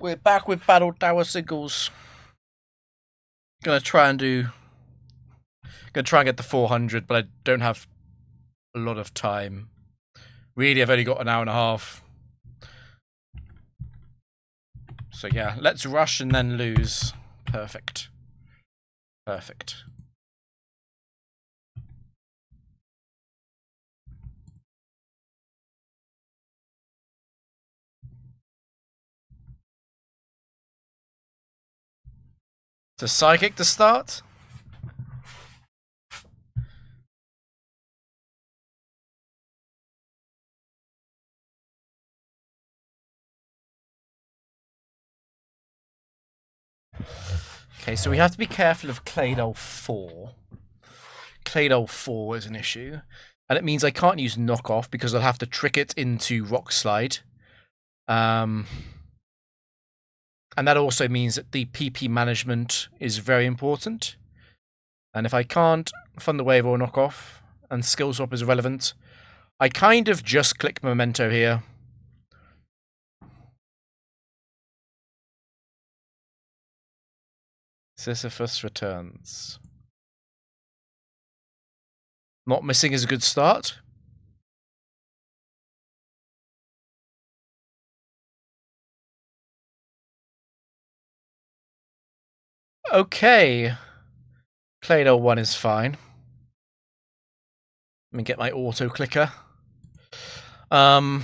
We're back with Battle Tower Singles. Gonna try and get the 400, but I don't have a lot of time. Really, I've only got an hour and a half. So yeah, let's rush and then lose. Perfect. Perfect. To psychic to start? Okay, so we have to be careful of Claydol 4. Claydol 4 is an issue. And it means I can't use knockoff because I'll have to trick it into Rock Slide. And that also means that the PP management is very important. And if I can't Thunder Wave or knockoff, and skill swap is irrelevant, I kind of just click Memento here. Sisyphus returns. Not missing is a good start. Okay. Claydol 1 is fine. Let me get my auto clicker. So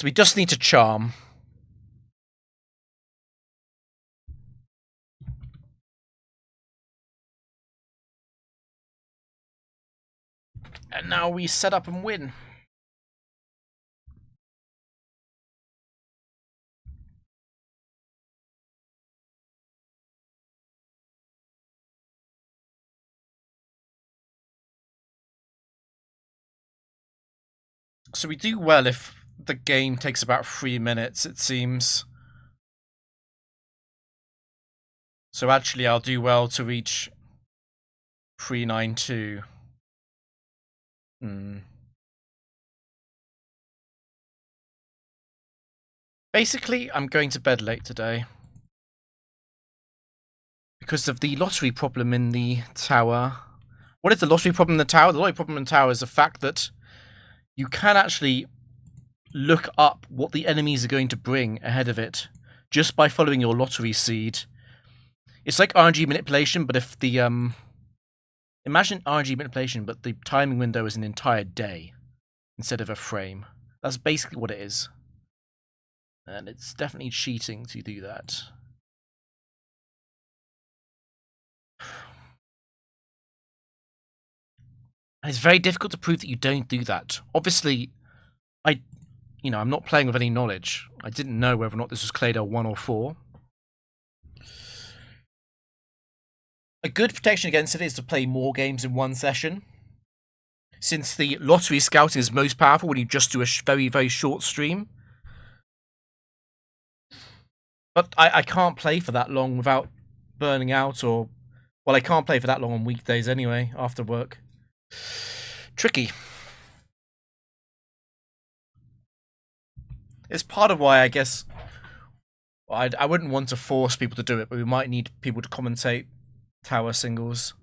we just need to charm. And now we set up and win. So we do well if the game takes about 3 minutes, it seems. So actually I'll do well to reach 392. Basically, I'm going to bed late today. Because of the lottery problem in the tower. What is the lottery problem in the tower? The lottery problem in the tower is the fact that you can actually look up what the enemies are going to bring ahead of it just by following your lottery seed. It's like RNG manipulation, but if the imagine RNG manipulation, but the timing window is an entire day instead of a frame. That's basically what it is. And it's definitely cheating to do that. And it's very difficult to prove that you don't do that. Obviously, I'm not playing with any knowledge. I didn't know whether or not this was Claydol 1 or 4. A good protection against it is to play more games in one session. Since the lottery scouting is most powerful when you just do a very, very short stream. But I can't play for that long without burning out or... Well, I can't play for that long on weekdays anyway, after work. Tricky. It's part of why I guess... I wouldn't want to force people to do it, but we might need people to commentate tower singles.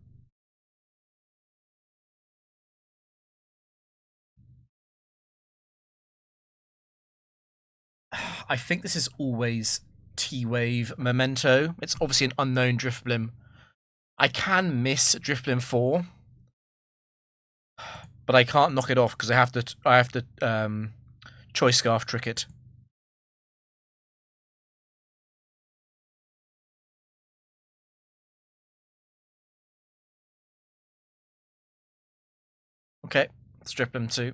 I think this is always T-Wave Memento. It's obviously an unknown Drifblim. I can miss Drifblim 4, but I can't knock it off because I have to Choice Scarf trick it. Okay, let's Drifblim 2.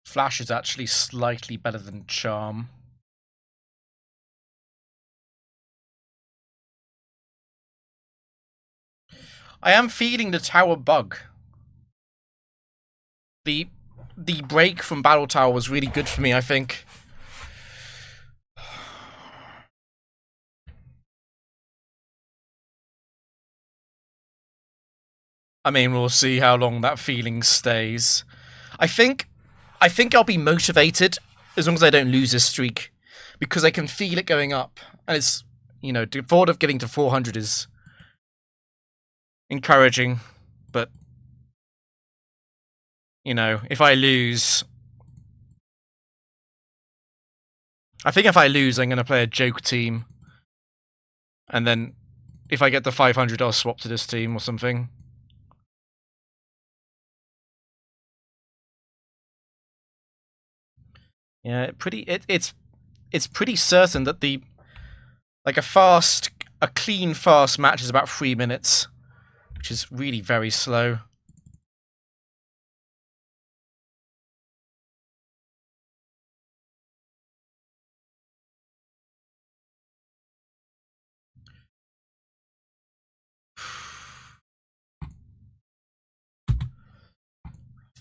Flash is actually slightly better than Charm. I am feeling the tower bug. The break from Battle Tower was really good for me, I think. I mean, we'll see how long that feeling stays. I think I'll be motivated as long as I don't lose this streak, because I can feel it going up, and it's, you know, the thought of getting to 400 is encouraging, but you know, if I lose, I think if I lose, I'm going to play a joke team, and then if I get the 500, I'll swap to this team or something. Yeah, it's pretty certain that a clean fast match is about 3 minutes, which is really very slow.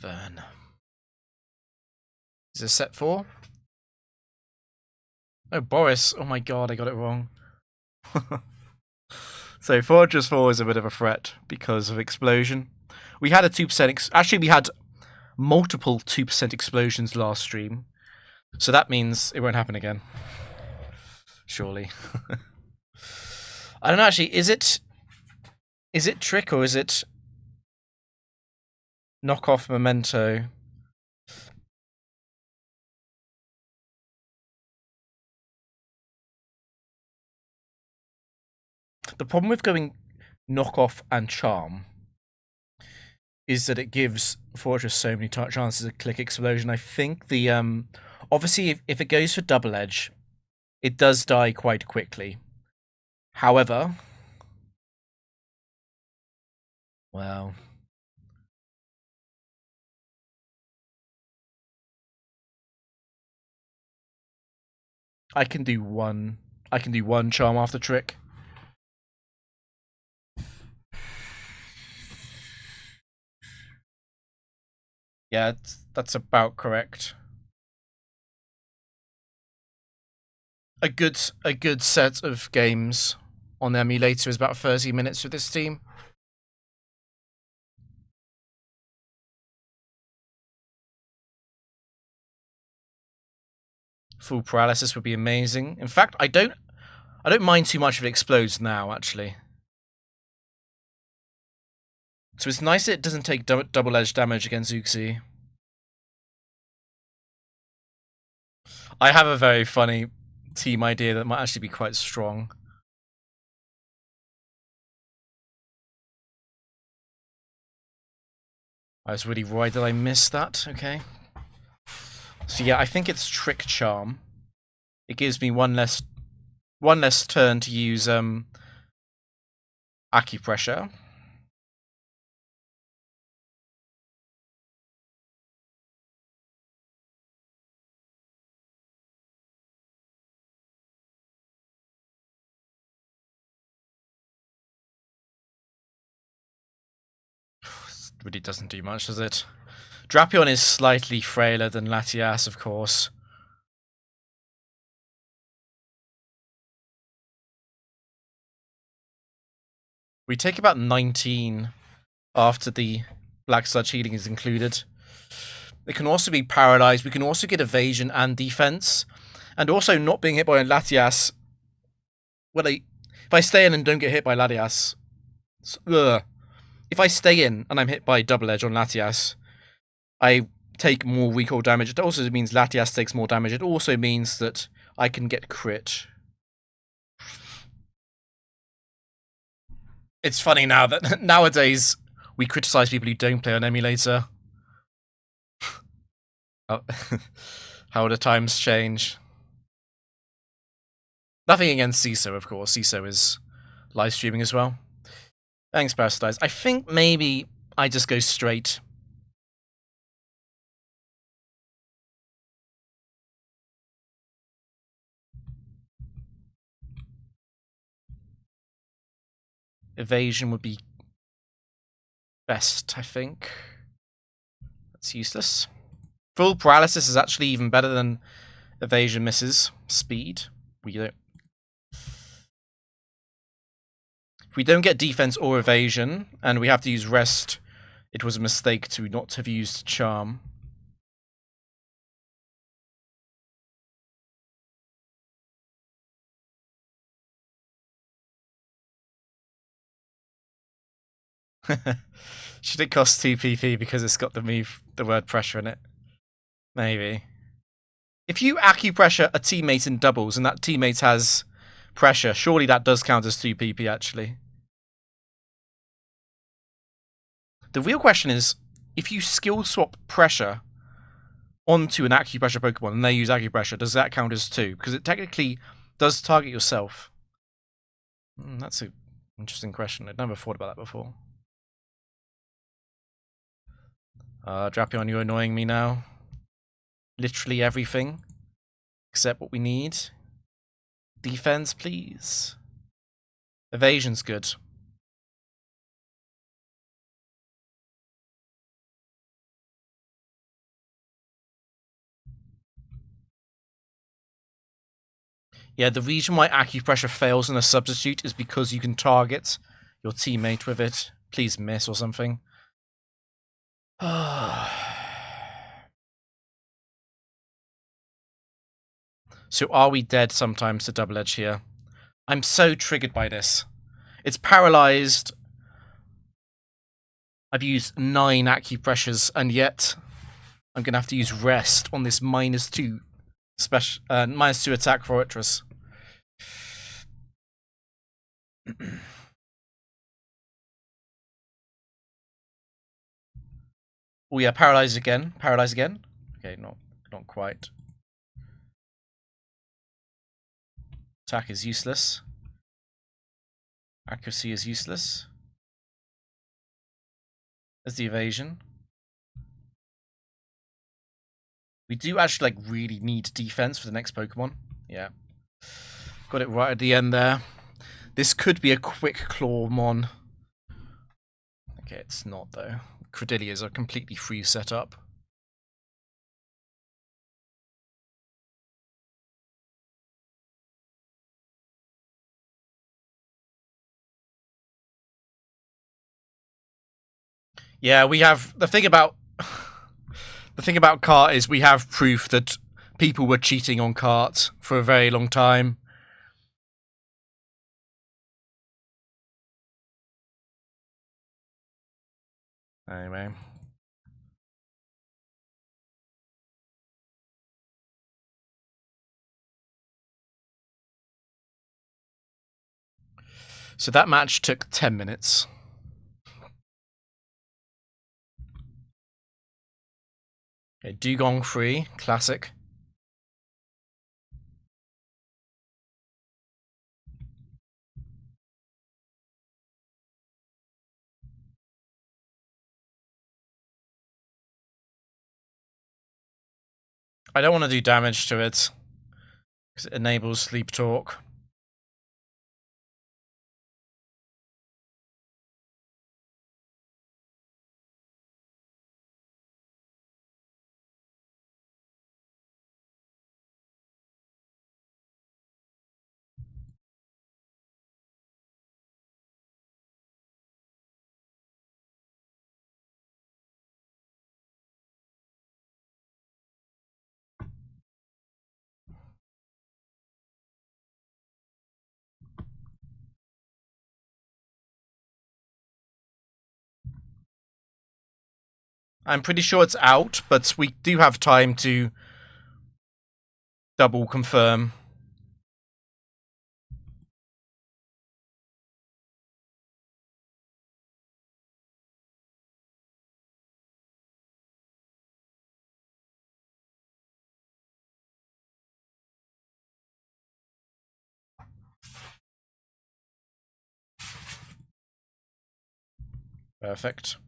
Vern. Is this set 4? Oh, Boris. Oh my god, I got it wrong. So Fortress 4 is a bit of a threat because of explosion. We had a 2%... Actually, we had multiple 2% explosions last stream. So that means it won't happen again. Surely. I don't know, actually. Is it Trick or is it Knockoff Memento? The problem with going Knockoff and Charm is that it gives Fortress so many chances of click explosion. I think the obviously if it goes for Double Edge, it does die quite quickly. However, well, I can do one charm after Trick. Yeah, that's about correct. A good set of games on the emulator is about 30 minutes with this team. Full paralysis would be amazing. In fact, I don't mind too much if it explodes now, actually. So it's nice that it doesn't take double-edged damage against Uxie. I have a very funny team idea that might actually be quite strong. I was really worried that I missed that. Okay. So yeah, I think it's Trick Charm. It gives me one less turn to use Acupressure. Really doesn't do much, does it? Drapion is slightly frailer than Latias, of course. We take about 19 after the Black Sludge healing is included. It can also be paralyzed. We can also get evasion and defense. And also not being hit by Latias. Well, if I stay in and don't get hit by Latias... If I stay in and I'm hit by Double Edge on Latias, I take more recoil damage. It also means Latias takes more damage. It also means that I can get crit. It's funny now that nowadays we criticize people who don't play on emulator. How the times change. Nothing against CISO, of course. CISO is live streaming as well. Thanks, Parasitize. I think maybe I just go straight. Evasion would be best, I think. That's useless. Full paralysis is actually even better than evasion misses. Speed. We don't. If we don't get defense or evasion, and we have to use rest, it was a mistake to not have used charm. Should it cost 2 PP because it's got the word pressure in it? Maybe. If you acupressure a teammate in doubles and that teammate has pressure, surely that does count as 2 PP actually. The real question is, if you skill swap pressure onto an acupressure Pokemon and they use acupressure, does that count as 2? Because it technically does target yourself. That's an interesting question. I'd never thought about that before. Drapion, you're annoying me now. Literally everything except what we need. Defense, please. Evasion's good. Yeah, the reason why acupressure fails in a substitute is because you can target your teammate with it. Please miss or something. So are we dead sometimes to Double Edge here? I'm so triggered by this. It's paralyzed. I've used 9 acupressures, and yet I'm going to have to use rest on this -2 special, -2 attack Fortress. Oh yeah, paralyzed again. Paralyzed again. Okay, not quite. Attack is useless. Accuracy is useless. There's the evasion. We do actually really need defense for the next Pokemon. Yeah. Got it right at the end there. This could be a quick Clawmon. Okay, it's not though. Credillia is a completely free setup. Yeah, we have the thing about Cart is we have proof that people were cheating on Cart for a very long time. Anyway. So that match took 10 minutes. Okay, Dugong free, classic. I don't want to do damage to it because it enables sleep talk. I'm pretty sure it's out, but we do have time to double confirm. Perfect.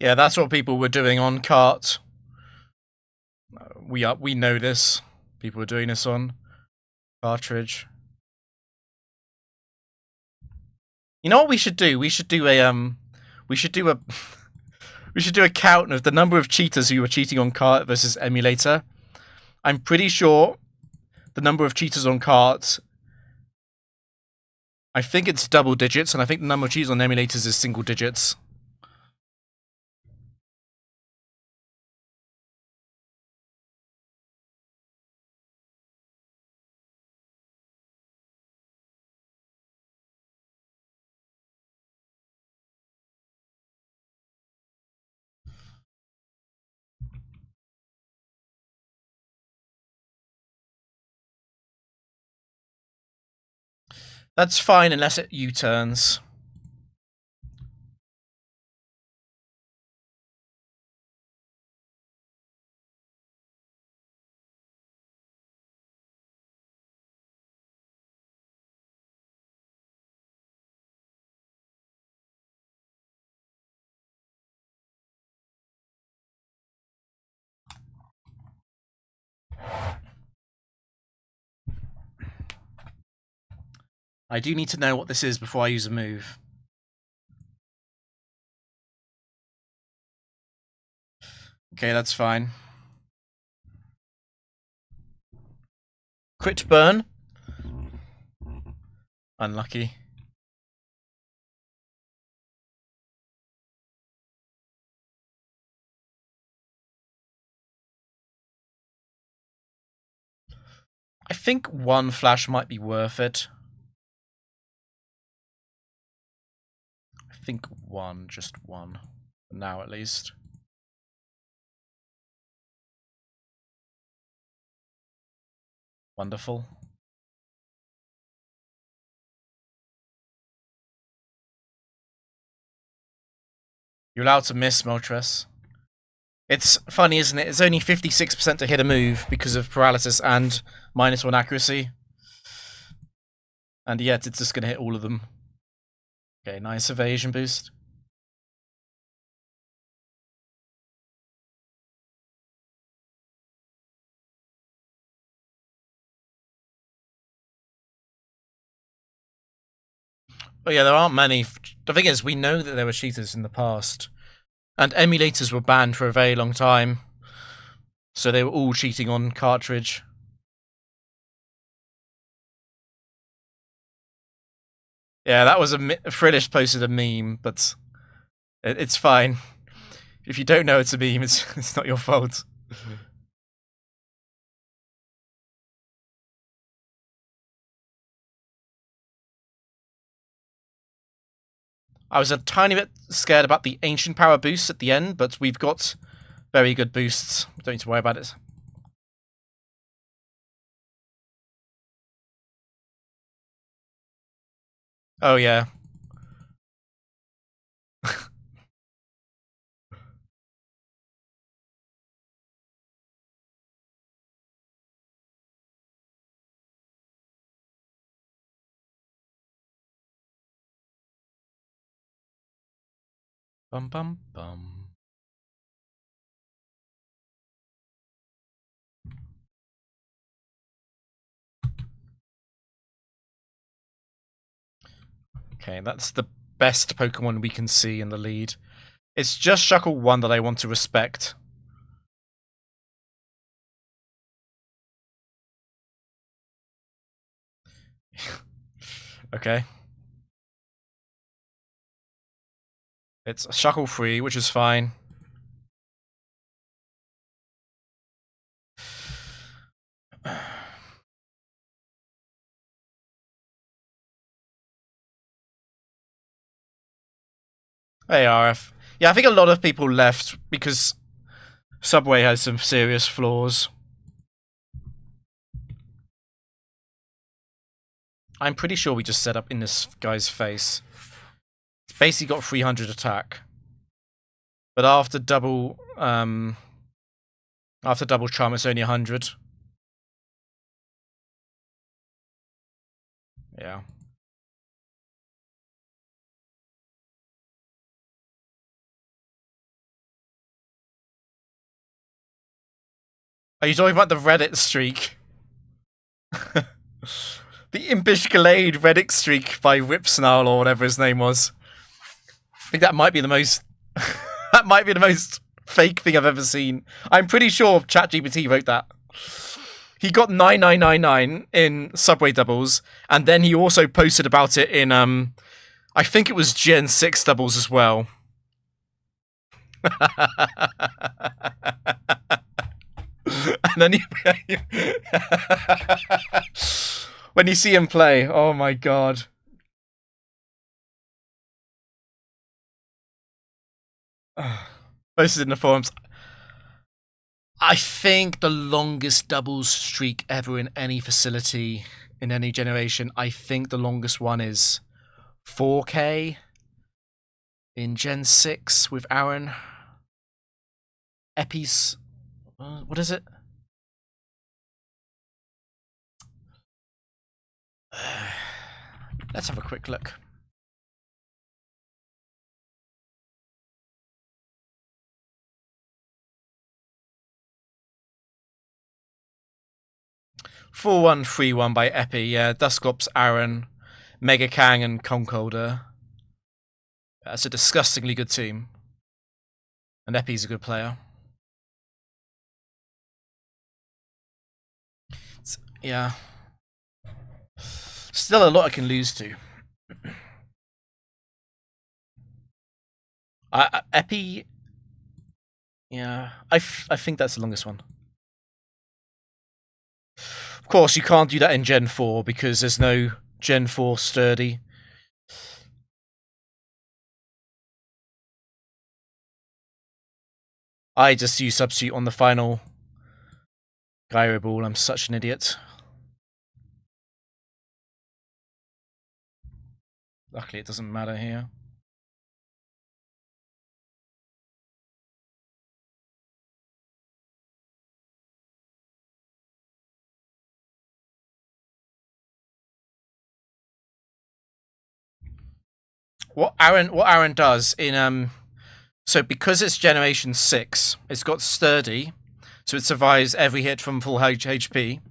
Yeah, that's what people were doing on Cart. We know this. People were doing this on Cartridge. You know what we should do? We should do a We should do a count of the number of cheaters who were cheating on cart versus emulator. I'm pretty sure the number of cheaters on cart, I think it's double digits, and I think the number of cheaters on emulators is single digits. That's fine unless it U-turns. I do need to know what this is before I use a move. Okay, that's fine. Crit burn. Unlucky. I think one flash might be worth it. I think one, just one. For now, at least. Wonderful. You're allowed to miss, Moltres. It's funny, isn't it? It's only 56% to hit a move because of paralysis and -1 accuracy. And yet, it's just going to hit all of them. Okay, nice evasion boost. But yeah, there aren't many. The thing is, we know that there were cheaters in the past. And emulators were banned for a very long time. So they were all cheating on cartridge. Yeah, that was Frillish posted a meme, but it's fine. If you don't know it's a meme, it's not your fault. I was a tiny bit scared about the ancient power boosts at the end, but we've got very good boosts. Don't need to worry about it. Oh, yeah. Bum bum bum. Okay, that's the best Pokemon we can see in the lead. It's just Shuckle 1 that I want to respect. Okay. It's Shuckle 3, which is fine. Hey, RF. Yeah, I think a lot of people left because Subway has some serious flaws. I'm pretty sure we just set up in this guy's face. It's basically got 300 attack. But after double charm, it's only 100. Yeah. Are you talking about the Reddit streak? The Impish Gallade Reddit streak by Ripsnarl or whatever his name was. I think that might be the most That might be the most fake thing I've ever seen. I'm pretty sure ChatGPT wrote that. He got 9999 in Subway doubles, and then he also posted about it in I think it was Gen 6 doubles as well. And then when you see him play, oh my god. Posted in the forums. I think the longest doubles streak ever in any facility in any generation, I think the longest one is 4K in Gen 6 with Aaron. Epi's... what is it? Let's have a quick look. Four 1 3-1 by Epi, yeah. Dusclops, Aaron, Mega Kang, and Concolder. That's a disgustingly good team. And Epi's a good player. Yeah. Still a lot I can lose to. Epi... yeah, I think that's the longest one. Of course, you can't do that in Gen 4 because there's no Gen 4 sturdy. I just use substitute on the final gyro ball. I'm such an idiot. Luckily, it doesn't matter here. What Aaron does in so because it's Generation 6, it's got sturdy, so it survives every hit from full HP,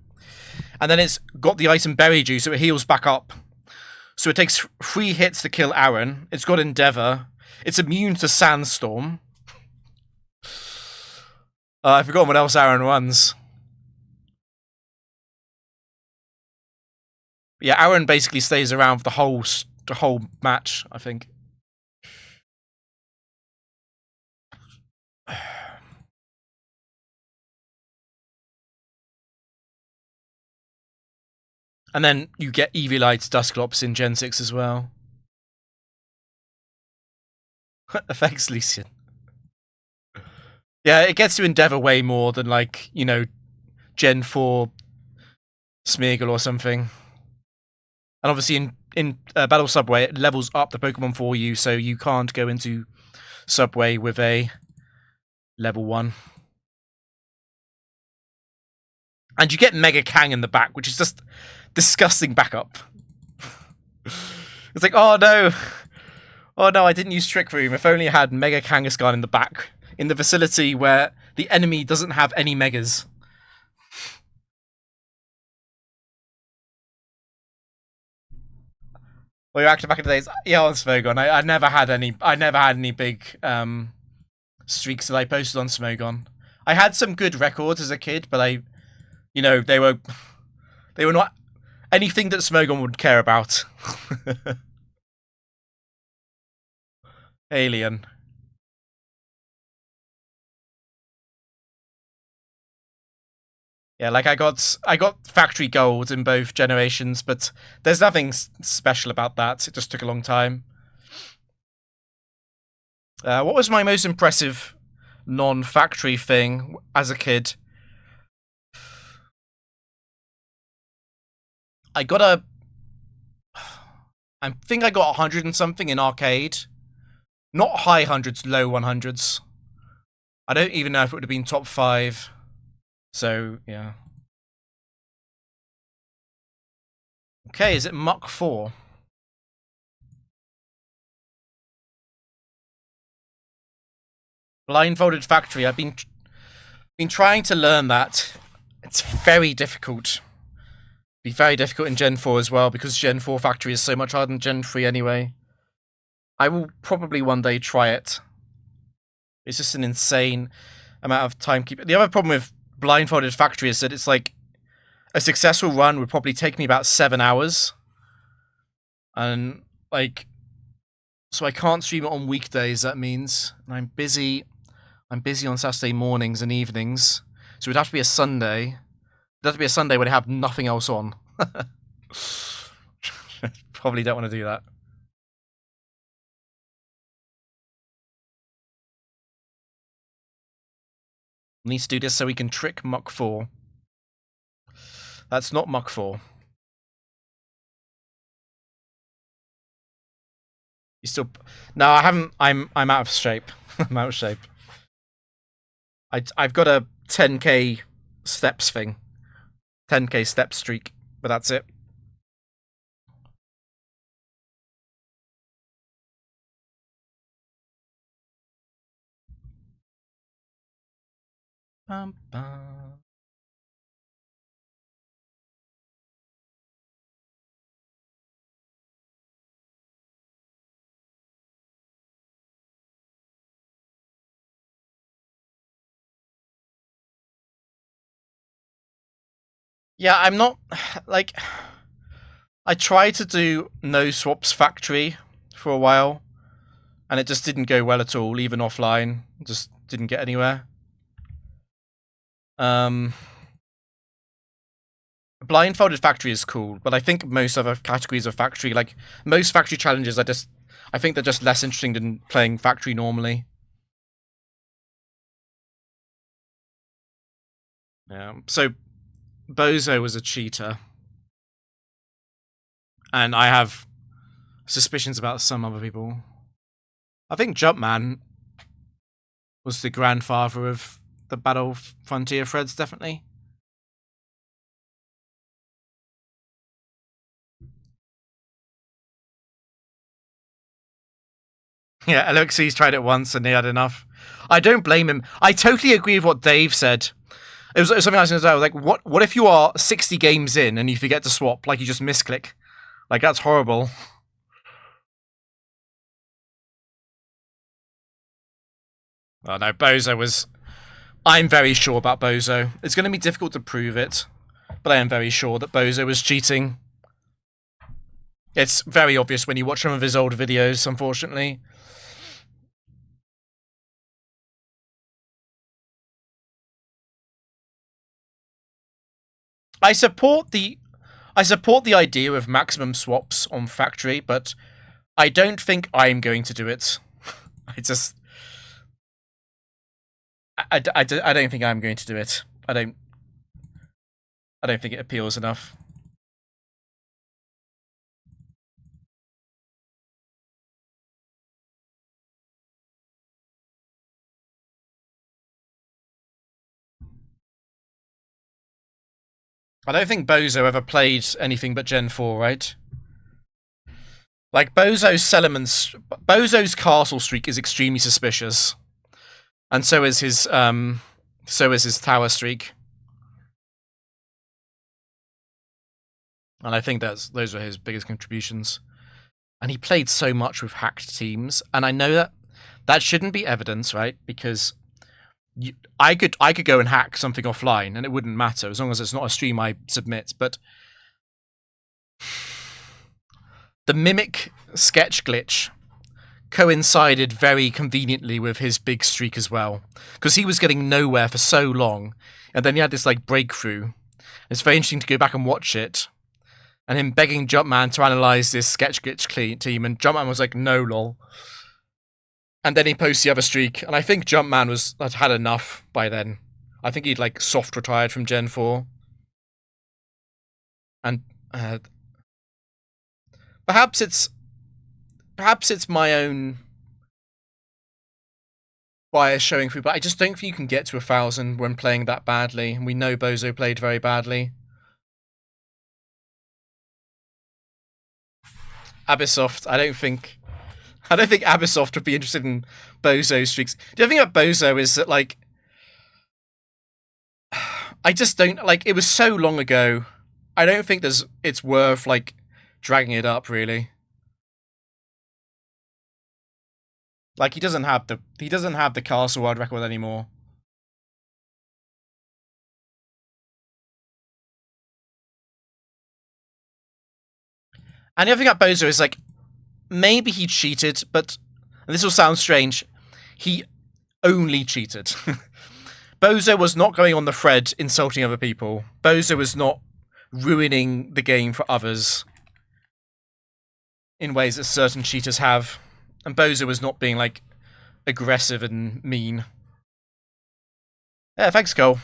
and then it's got the item Berry Juice, so it heals back up. So it takes 3 hits to kill Aaron. It's got Endeavor. It's immune to Sandstorm. I forgot what else Aaron runs. Yeah, Aaron basically stays around for the whole match, I think. And then you get Eviolites, Dusclops in Gen 6 as well. Affects Lucian. Yeah, it gets to Endeavor way more than, like, you know, Gen 4 Smeargle or something. And obviously in Battle Subway, it levels up the Pokemon for you, so you can't go into Subway with a level 1. And you get Mega Kang in the back, which is just disgusting backup. It's like, oh no, I didn't use Trick Room. If only I had Mega Kangaskhan in the back, in the facility where the enemy doesn't have any Megas. Well, you're active back in the days. Yeah, on Smogon. I never had any big streaks that I posted on Smogon. I had some good records as a kid, but you know, they were not anything that Smogon would care about. Alien. Yeah, like I got factory gold in both generations, but there's nothing special about that. It just took a long time. What was my most impressive non-factory thing as a kid? I think I got 100 and something in arcade. Not high hundreds, low 100s. I don't even know if it would have been top 5. So, yeah. Okay, is it Mach 4? Blindfolded Factory. I've been trying to learn that. It's very difficult. Be very difficult in Gen 4 as well, because Gen 4 Factory is so much harder than Gen 3 anyway. I will probably one day try it. It's just an insane amount of timekeeping. The other problem with Blindfolded Factory is that it's like a successful run would probably take me about 7 hours. And like, so I can't stream it on weekdays, that means. And I'm busy on Saturday mornings and evenings. So it'd have to be a Sunday. It'd have to be a Sunday when I have nothing else on. Probably don't want to do that. Needs to do this so we can trick Muck 4. That's not Muck 4. You still... No, I haven't... I'm out of shape. I'm out of shape. I've got a 10k steps thing. 10k step streak, but that's it. Bum, bum. Yeah, I'm not... Like... I tried to do No Swaps Factory for a while, and it just didn't go well at all, even offline. Just didn't get anywhere. Blindfolded Factory is cool, but I think most other categories of Factory, like most Factory challenges, I think they're just less interesting than playing Factory normally. Yeah. So Bozo was a cheater, and I have suspicions about some other people. I think Jumpman was the grandfather of the Battle Frontier threads, definitely. Yeah, Alexis tried it once and he had enough. I don't blame him. I totally agree with what Dave said. It was something I was going to say. Like, what if you are 60 games in and you forget to swap? Like, you just misclick. Like, that's horrible. Oh no, Bozo was... I'm very sure about Bozo. It's going to be difficult to prove it, but I am very sure that Bozo was cheating. It's very obvious when you watch some of his old videos, unfortunately. I support the idea of maximum swaps on Factory, but I don't think I'm going to do it. I don't think I'm going to do it. I don't think it appeals enough. I don't think Bozo ever played anything but Gen 4, right? Like, Bozo's castle streak is extremely suspicious. And so is his tower streak. And I think those are his biggest contributions. And he played so much with hacked teams, and I know that shouldn't be evidence, right? Because I could go and hack something offline and it wouldn't matter as long as it's not a stream I submit, but the Mimic sketch glitch coincided very conveniently with his big streak as well, because he was getting nowhere for so long, and then he had this like breakthrough. It's very interesting to go back and watch it, and him begging Jumpman to analyze this sketch glitch team, and Jumpman was like, no lol. And then he posts the other streak, and I think Jumpman had enough by then. I think he'd like soft retired from Gen 4. And perhaps it's my own bias showing through, but I just don't think you can get to 1,000 when playing that badly. And we know Bozo played very badly. Abysoft, I don't think Abysoft would be interested in Bozo streaks. The other thing about Bozo is that, like, I just don't, like, it was so long ago. I don't think it's worth, like, dragging it up, really. Like he doesn't have the castle world record anymore. And the other thing about Bozo is like maybe he cheated, but and this will sound strange, he only cheated. Bozo was not going on the thread insulting other people. Bozo was not ruining the game for others in ways that certain cheaters have. And Bozo was not being, like, aggressive and mean. Yeah, thanks, Cole.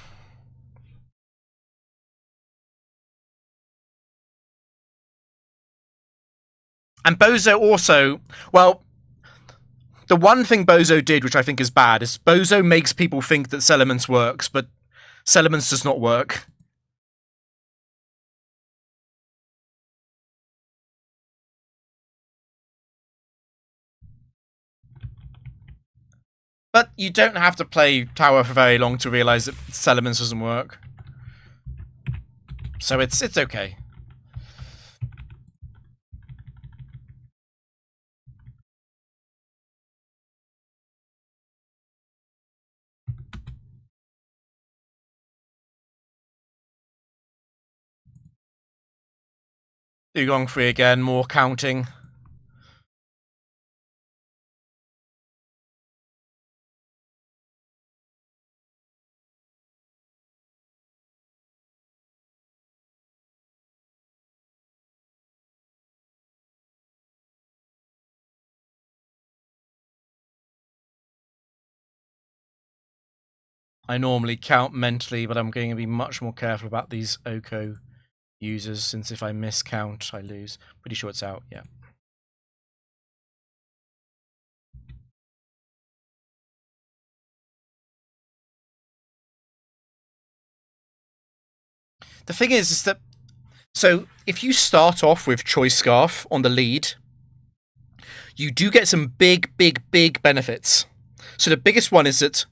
And Bozo also, well, the one thing Bozo did, which I think is bad, is Bozo makes people think that Settlements works, but Settlements does not work. But you don't have to play Tower for very long to realize that Settlements doesn't work. So it's okay. Dugong free again, more counting. I normally count mentally, but I'm going to be much more careful about these Oko users, since if I miscount, I lose. Pretty sure it's out, yeah. The thing is that, so if you start off with Choice Scarf on the lead, you do get some big benefits. So the biggest one is that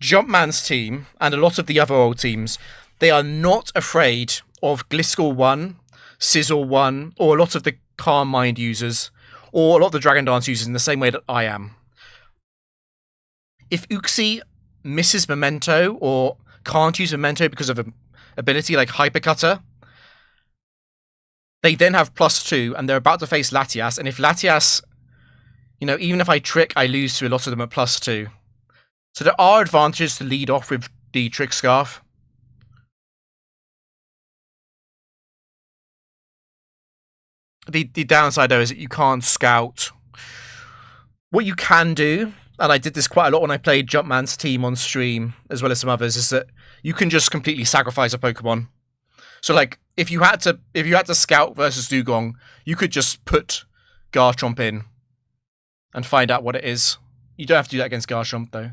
Jumpman's team and a lot of the other old teams, they are not afraid of Gliscor 1, Sizzle 1, or a lot of the Calm Mind users, or a lot of the Dragon Dance users in the same way that I am. If Uxie misses Memento or can't use Memento because of an ability like Hypercutter, they then have +2 and they're about to face Latias, and if Latias, you know, even if I trick, I lose to a lot of them at +2. So there are advantages to lead off with the Trick Scarf. The downside, though, is that you can't scout. What you can do, and I did this quite a lot when I played Jumpman's team on stream, as well as some others, is that you can just completely sacrifice a Pokemon. So, like, if you had to scout versus Dugong, you could just put Garchomp in and find out what it is. You don't have to do that against Garchomp, though.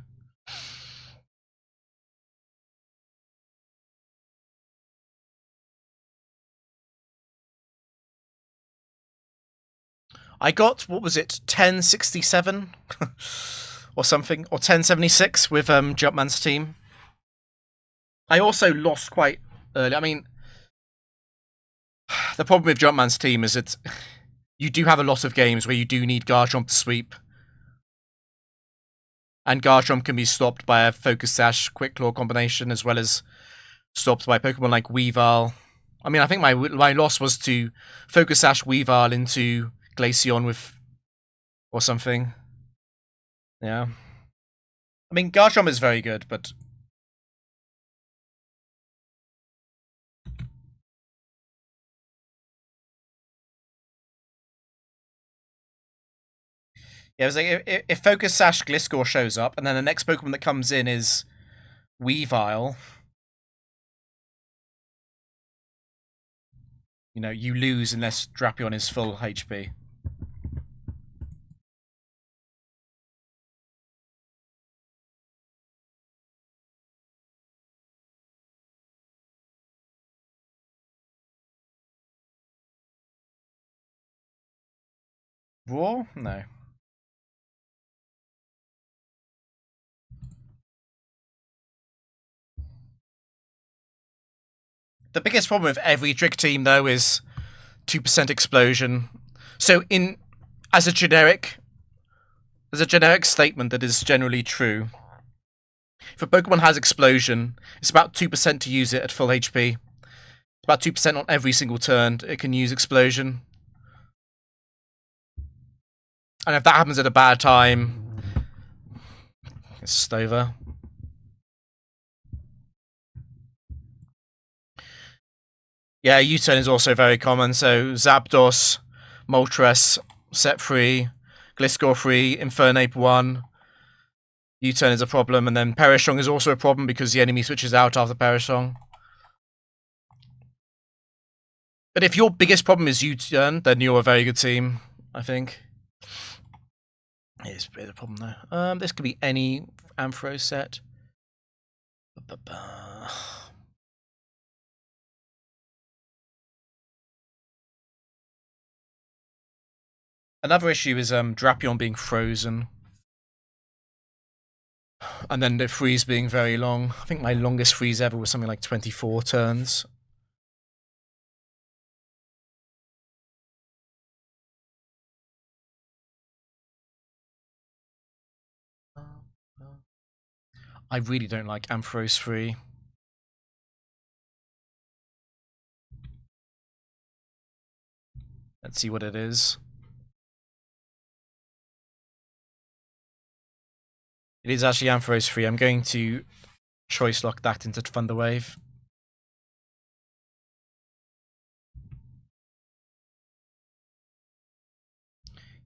I got, what was it, 1067 or something, or 1076 with Jumpman's team. I also lost quite early. I mean, the problem with Jumpman's team is that you do have a lot of games where you do need Garchomp to sweep. And Garchomp can be stopped by a Focus Sash Quick Claw combination, as well as stopped by Pokemon like Weavile. I mean, I think my loss was to Focus Sash Weavile into Glaceon with, or something. Yeah. I mean, Garchomp is very good, but yeah, it was like if Focus Sash Gliscor shows up, and then the next Pokemon that comes in is Weavile, you know, you lose unless Drapion is full HP. Raw? No. The biggest problem with every trick team, though, is 2% explosion. So, as a generic, There's a generic statement that is generally true. If a Pokemon has Explosion, it's about 2% to use it at full HP. It's about 2% on every single turn it can use Explosion. And if that happens at a bad time, it's just over. Yeah, U-turn is also very common, so Zapdos, Moltres, set free, Gliscor free, Infernape 1. U-turn is a problem, and then Perishong is also a problem because the enemy switches out after Perishong. But if your biggest problem is U-turn, then you're a very good team, I think. It is a bit of a problem though. This could be any Ampharos set. Another issue is Drapion being frozen. And then the freeze being very long. I think my longest freeze ever was something like 24 turns. I really don't like Ampharos free. Let's see what it is. It is actually Ampharos free. I'm going to choice lock that into Thunder Wave.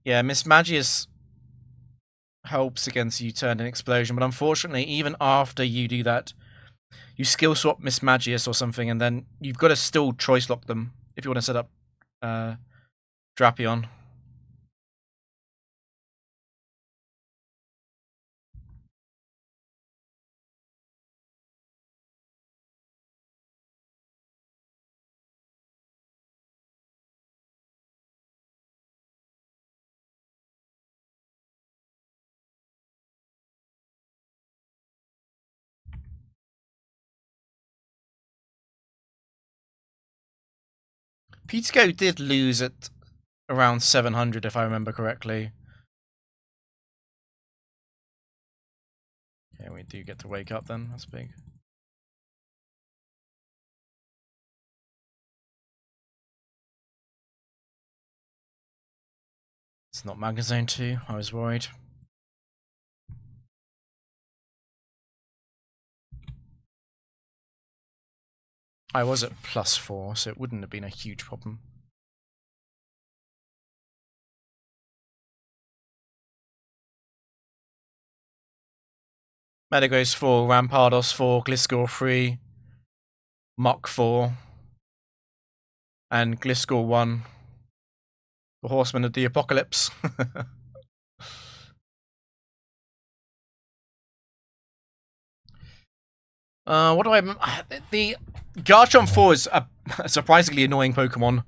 Yeah, Mismagius helps against U-turn and Explosion, but unfortunately, even after you do that, you skill swap Mismagius or something, and then you've got to still choice lock them if you want to set up Drapion. Pizco did lose at around 700, if I remember correctly. Yeah, we do get to wake up then. That's big. It's not Magazine 2. I was worried. I was at +4, so it wouldn't have been a huge problem. Metagross 4, Rampardos 4, Gliscor 3, Mach 4, and Gliscor 1. The Horseman of the Apocalypse. What do I... The Garchomp 4 is a surprisingly annoying Pokemon.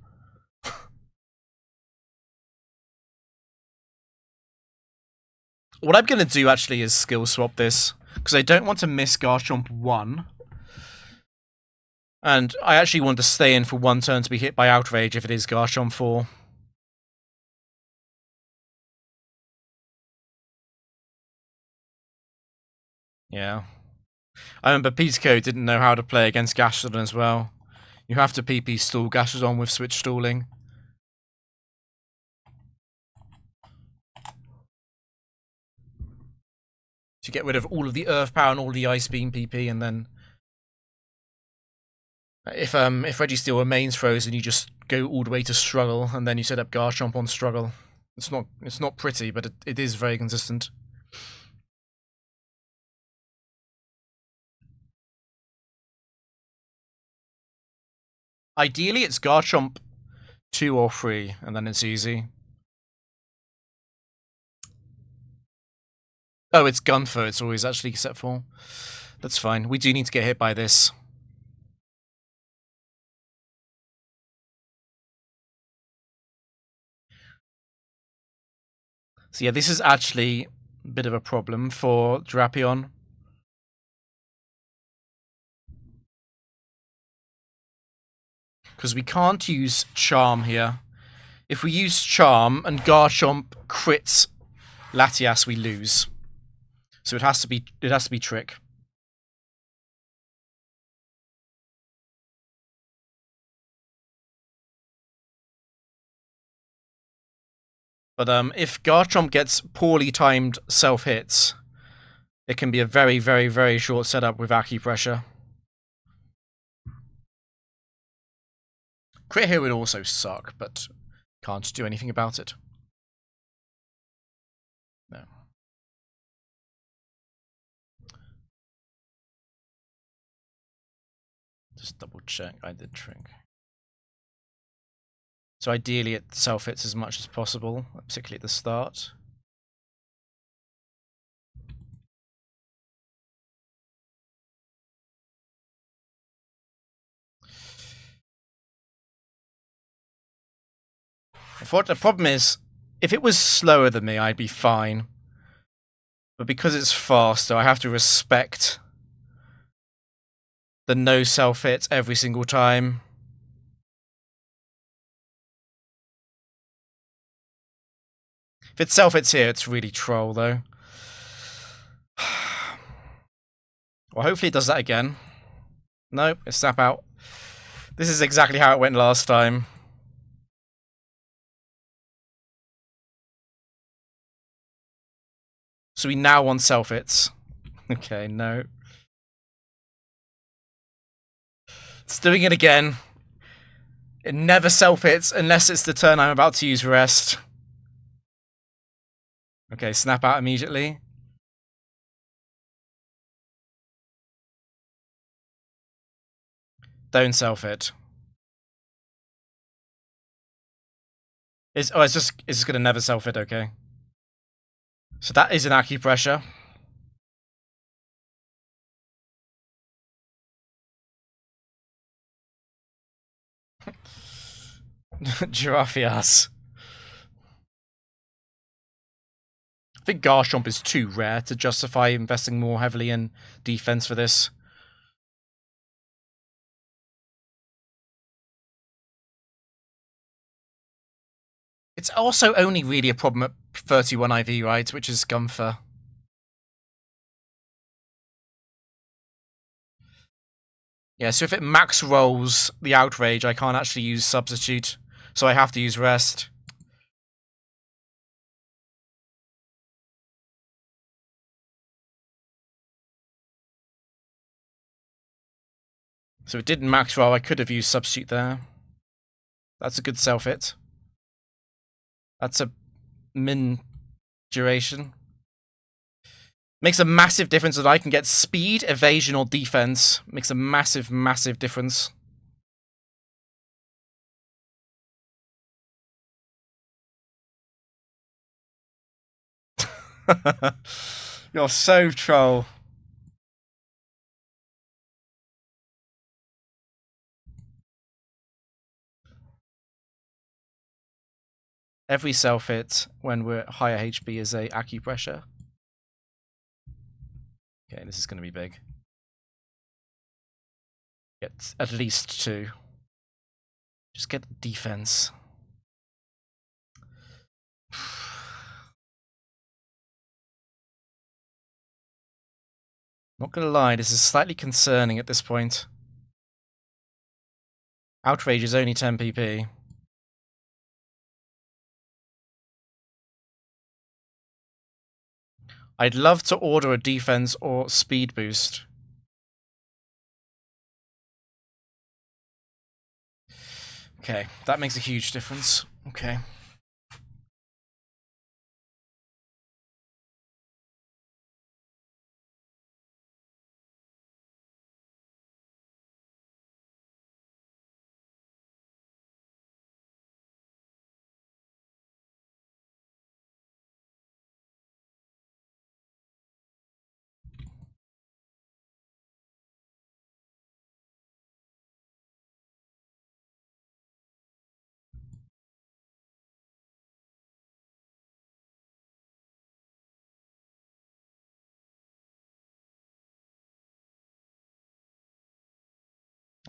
What I'm going to do, actually, is skill swap this, because I don't want to miss Garchomp 1. And I actually want to stay in for one turn to be hit by Outrage if it is Garchomp 4. Yeah. I remember Pizco didn't know how to play against Gastrodon as well. You have to PP stall Gastrodon with switch stalling. To get rid of all of the Earth Power and all the Ice Beam PP, and then if Registeel remains frozen, you just go all the way to Struggle, and then you set up Garchomp on Struggle. It's not pretty, but it is very consistent. Ideally, it's Garchomp 2 or 3, and then it's easy. Oh, it's Gunfer. It's always actually set for. That's fine. We do need to get hit by this. So yeah, this is actually a bit of a problem for Drapion. Because we can't use Charm here. If we use Charm and Garchomp crits Latias we lose. So it has to be Trick. But if Garchomp gets poorly timed self-hits, it can be a very, very, very short setup with Acupressure. Crit here would also suck, but can't do anything about it. No. Just double check I did Trick. So ideally it self-hits as much as possible, particularly at the start. The problem is, if it was slower than me, I'd be fine. But because it's faster, I have to respect the no self-hits every single time. If it self-hits here, it's really troll, though. Well, hopefully it does that again. Nope, it's snap out. This is exactly how it went last time. So we now want self-hits. Okay, no. It's doing it again. It never self-hits unless it's the turn I'm about to use rest. Okay, snap out immediately. Don't self-hit. It's just gonna never self-hit, okay. So that is an Acupressure. Giraffeass. I think Garchomp is too rare to justify investing more heavily in defense for this. It's also only really a problem at 31 IV, right? Which is Gunther. Yeah, so if it max rolls the Outrage, I can't actually use Substitute. So I have to use Rest. So it didn't max roll, I could have used Substitute there. That's a good self-hit. That's a min duration. Makes a massive difference that I can get speed, evasion, or defense. Makes a massive, massive difference. You're so troll. Every self-hit when we're higher HP is a Acupressure. Okay, this is going to be big. Get at least 2. Just get defense. Not gonna lie, this is slightly concerning at this point. Outrage is only 10 PP. I'd love to order a defense or speed boost. Okay, that makes a huge difference. Okay.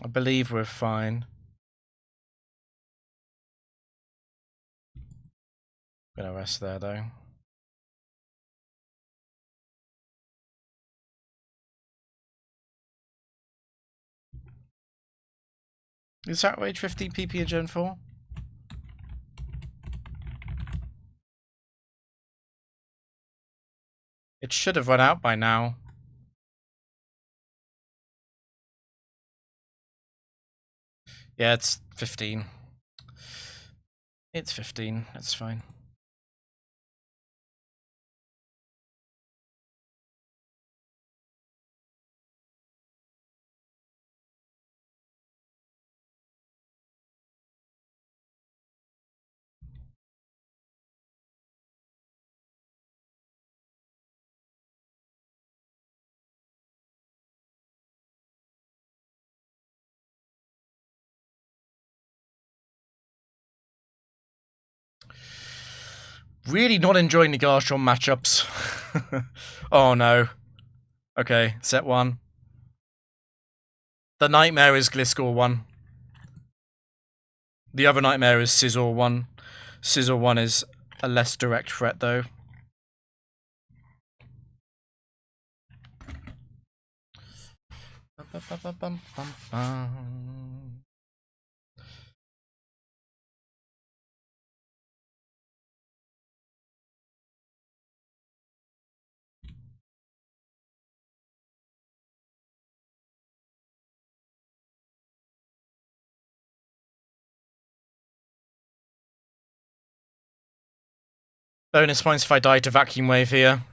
I believe we're fine. Gonna rest there though. Is that Rage 15 PP in Gen 4? It should have run out by now. Yeah, it's 15. It's 15. That's fine. Really not enjoying the Garchomp matchups. Oh no. Okay, set 1. The Nightmare is Gliscor 1. The other Nightmare is Scizor 1. Scizor 1 is a less direct threat though. Bonus points if I die to Vacuum Wave here.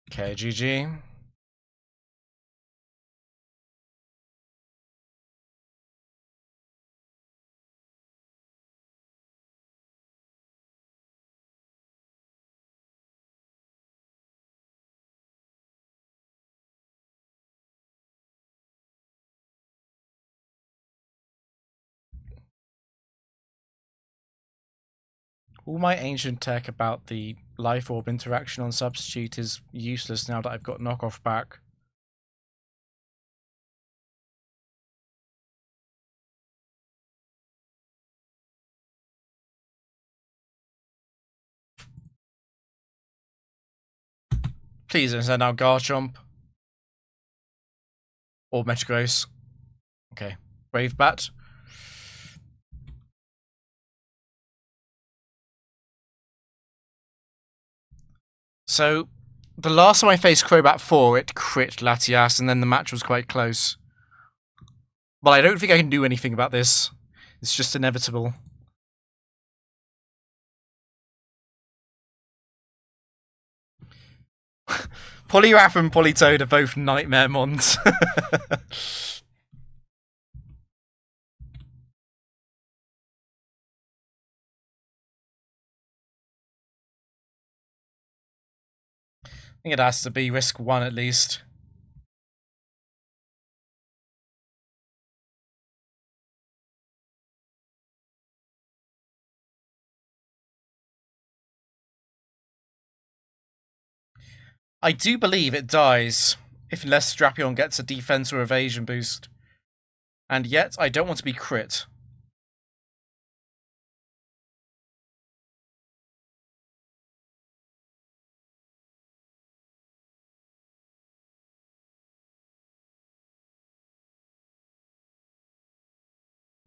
Okay, GG. All my ancient tech about the Life Orb interaction on Substitute is useless now that I've got Knockoff back. Please don't send out Garchomp. Or Metagross. Okay. Brave Bat. So, the last time I faced Crobat 4, it crit Latias, and then the match was quite close. But I don't think I can do anything about this. It's just inevitable. Poliwrath and Politoed are both Nightmare Mons. I think it has to be risk 1 at least. I do believe it dies unless Drapion gets a defense or evasion boost. And yet, I don't want to be crit.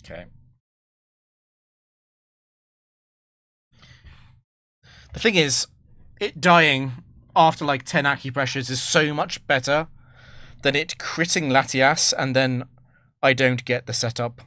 Okay. The thing is, it dying after like 10 acupressures is so much better than it critting Latias and then I don't get the setup.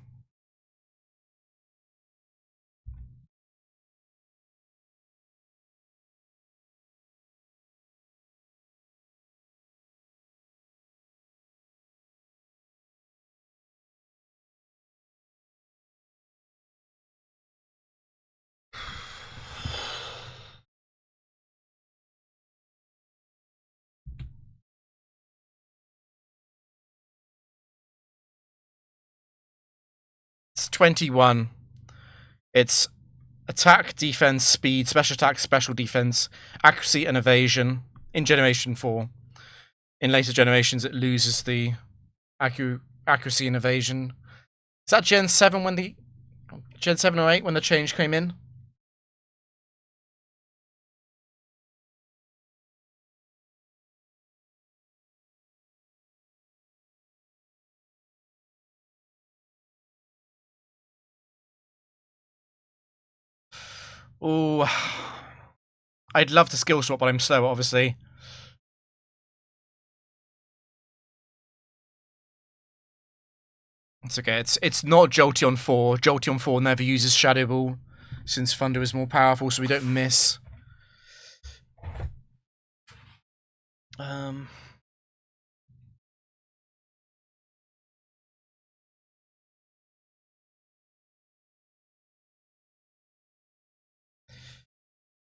It's 21. It's attack, defense, speed, special attack, special defense, accuracy, and evasion in Generation 4. In later generations, it loses the accuracy and evasion. Is that Gen 7 when the... Gen 7 or 8 when the change came in? Oh, I'd love to skill swap, but I'm slow, obviously. It's okay. It's not Jolteon 4. Jolteon 4 never uses Shadow Ball, since Thunder is more powerful, so we don't miss.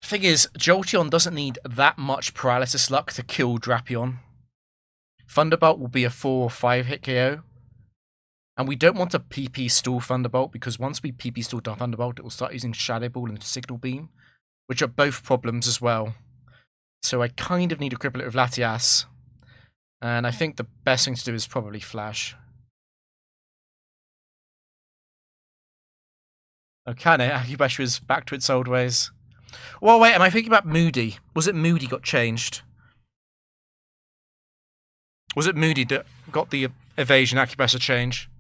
Thing is, Jolteon doesn't need that much Paralysis Luck to kill Drapion. Thunderbolt will be a 4 or 5 hit KO. And we don't want to PP stall Thunderbolt, because once we PP stall Thunderbolt, it will start using Shadow Ball and Signal Beam, which are both problems as well. So I kind of need to cripple it with Latias. And I think the best thing to do is probably Flash. Okane, Akibeshu is back to its old ways. Well, wait, am I thinking about Moody? Was it Moody got changed? Was it Moody that got the evasion Akibesha change?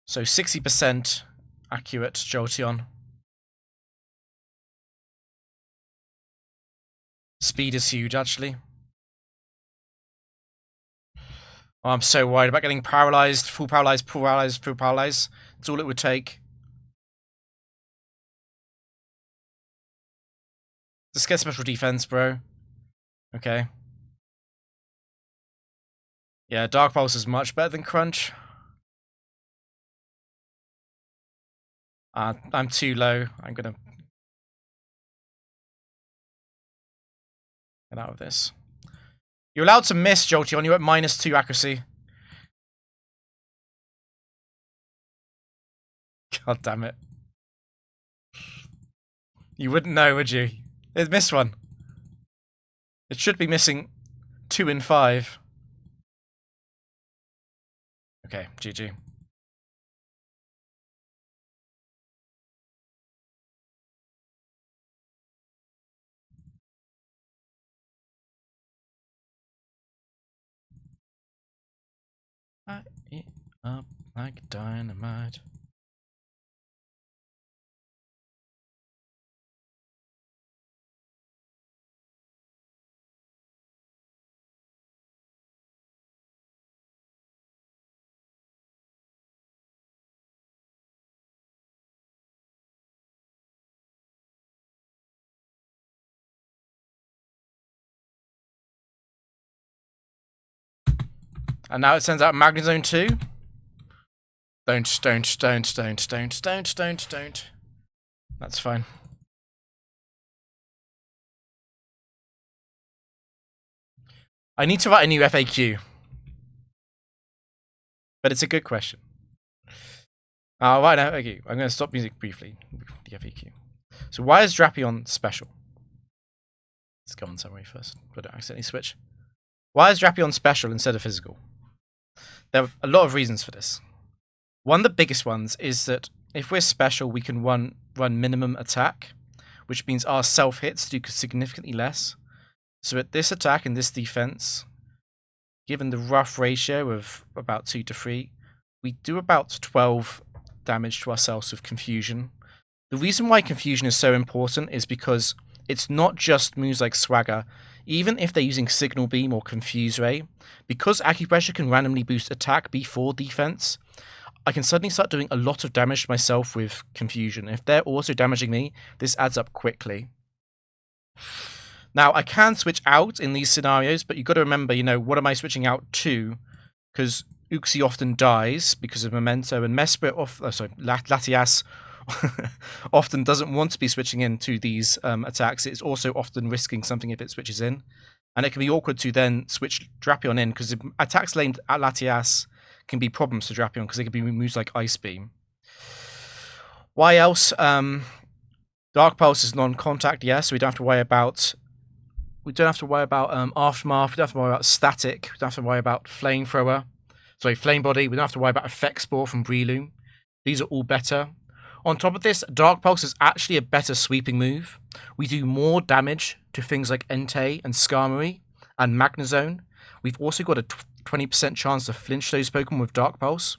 So 60% accurate Jolteon. Speed is huge, actually. Oh, I'm so worried about getting paralyzed, full paralyzed, paralyzed, full paralyzed. That's all it would take. Just get special defense, bro. Okay. Yeah, Dark Pulse is much better than Crunch. I'm too low. I'm gonna get out of this. You're allowed to miss, Jolteon. You're at -2 accuracy. God damn it. You wouldn't know, would you? It missed one. It should be missing 2 in 5. Okay, GG. I eat up like dynamite. And now it sends out Magnezone 2. Don't. That's fine. I need to write a new FAQ. But it's a good question. I'll write an FAQ. I'm going to stop music briefly. The FAQ. So why is Drapion special? Let's go on summary first. But don't accidentally switch. Why is Drapion special instead of physical? There are a lot of reasons for this. One of the biggest ones is that if we're special, we can run minimum attack, which means our self-hits do significantly less. So at this attack and this defense, given the rough ratio of about 2 to 3, we do about 12 damage to ourselves with Confusion. The reason why Confusion is so important is because it's not just moves like Swagger. Even if they're using Signal Beam or Confuse Ray, because Acupressure can randomly boost attack before defense, I can suddenly start doing a lot of damage to myself with Confusion. If they're also damaging me, this adds up quickly. Now, I can switch out in these scenarios, but you've got to remember, you know, what am I switching out to? Because Uxie often dies because of Memento, and Latias often doesn't want to be switching into these attacks. It's also often risking something if it switches in. And it can be awkward to then switch Drapion in, because attacks aimed at Latias can be problems to Drapion, because they can be moves like Ice Beam. Why else? The Dark Pulse is non-contact, yes, so we don't have to worry about Aftermath, we don't have to worry about Static, we don't have to worry about Flamethrower. Sorry, Flame Body, we don't have to worry about Effect Spore from Breloom. These are all better. On top of this, Dark Pulse is actually a better sweeping move. We do more damage to things like Entei and Skarmory and Magnezone. We've also got a 20% chance to flinch those Pokemon with Dark Pulse.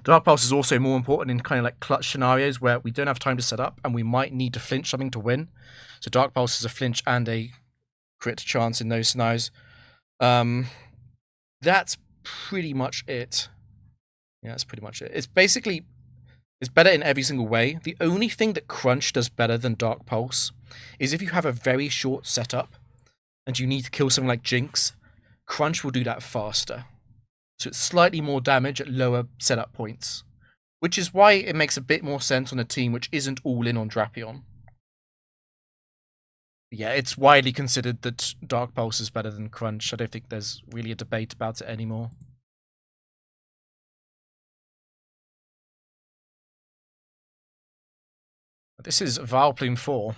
Dark Pulse is also more important in kind of like clutch scenarios where we don't have time to set up and we might need to flinch something to win. So Dark Pulse is a flinch and a crit chance in those scenarios. That's pretty much it. Yeah, that's pretty much it. It's better in every single way. The only thing that Crunch does better than Dark Pulse is if you have a very short setup and you need to kill something like Jinx, Crunch will do that faster. So it's slightly more damage at lower setup points, which is why it makes a bit more sense on a team which isn't all in on Drapion. Yeah, it's widely considered that Dark Pulse is better than Crunch. I don't think there's really a debate about it anymore. This is Vileplume 4.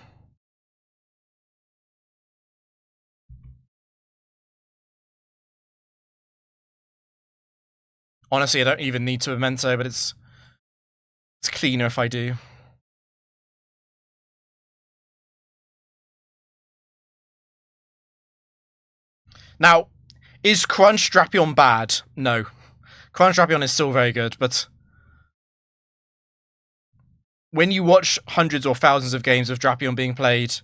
Honestly, I don't even need to Memento, but it's cleaner if I do. Now, is Crunch Drapion bad? No. Crunch Drapion is still very good, but when you watch hundreds or thousands of games of Drapion being played,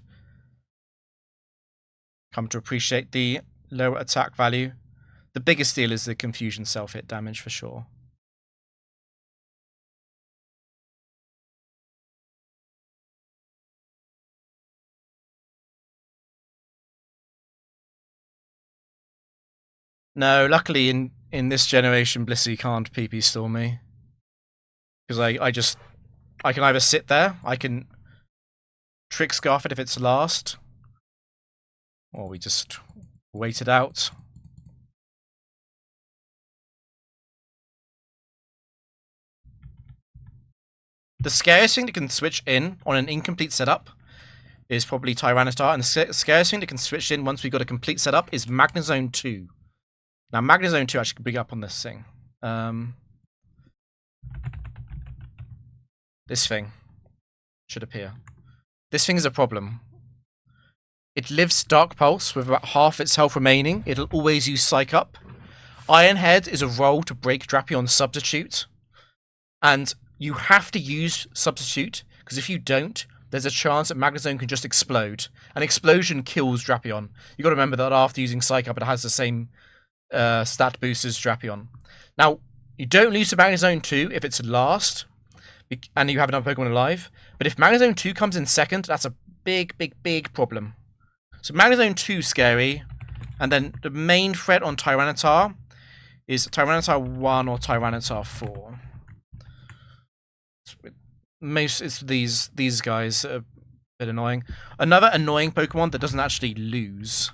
come to appreciate the lower attack value. The biggest deal is the confusion self-hit damage for sure. No, luckily in this generation, Blissey can't PP Storm me. Because I can either sit there, I can Trick Scarf it if it's last, or we just wait it out. The scariest thing that can switch in on an incomplete setup is probably Tyranitar, and the scariest thing that can switch in once we've got a complete setup is Magnezone 2. Now, Magnezone 2 actually could bring up on this thing. This thing should appear. This thing is a problem. It lives Dark Pulse with about half its health remaining. It'll always use Psych Up. Iron Head is a roll to break Drapion's Substitute. And you have to use Substitute, because if you don't, there's a chance that Magnezone can just explode. An explosion kills Drapion. You've got to remember that after using Psych Up, it has the same stat boost as Drapion. Now, you don't lose to Magnezone 2 if it's last, and you have another Pokemon alive. But if Magnezone 2 comes in second, that's a big, big, big problem. So Magnezone 2 scary, and then the main threat on Tyranitar is Tyranitar 1 or Tyranitar 4. It's these guys that are a bit annoying. Another annoying Pokemon that doesn't actually lose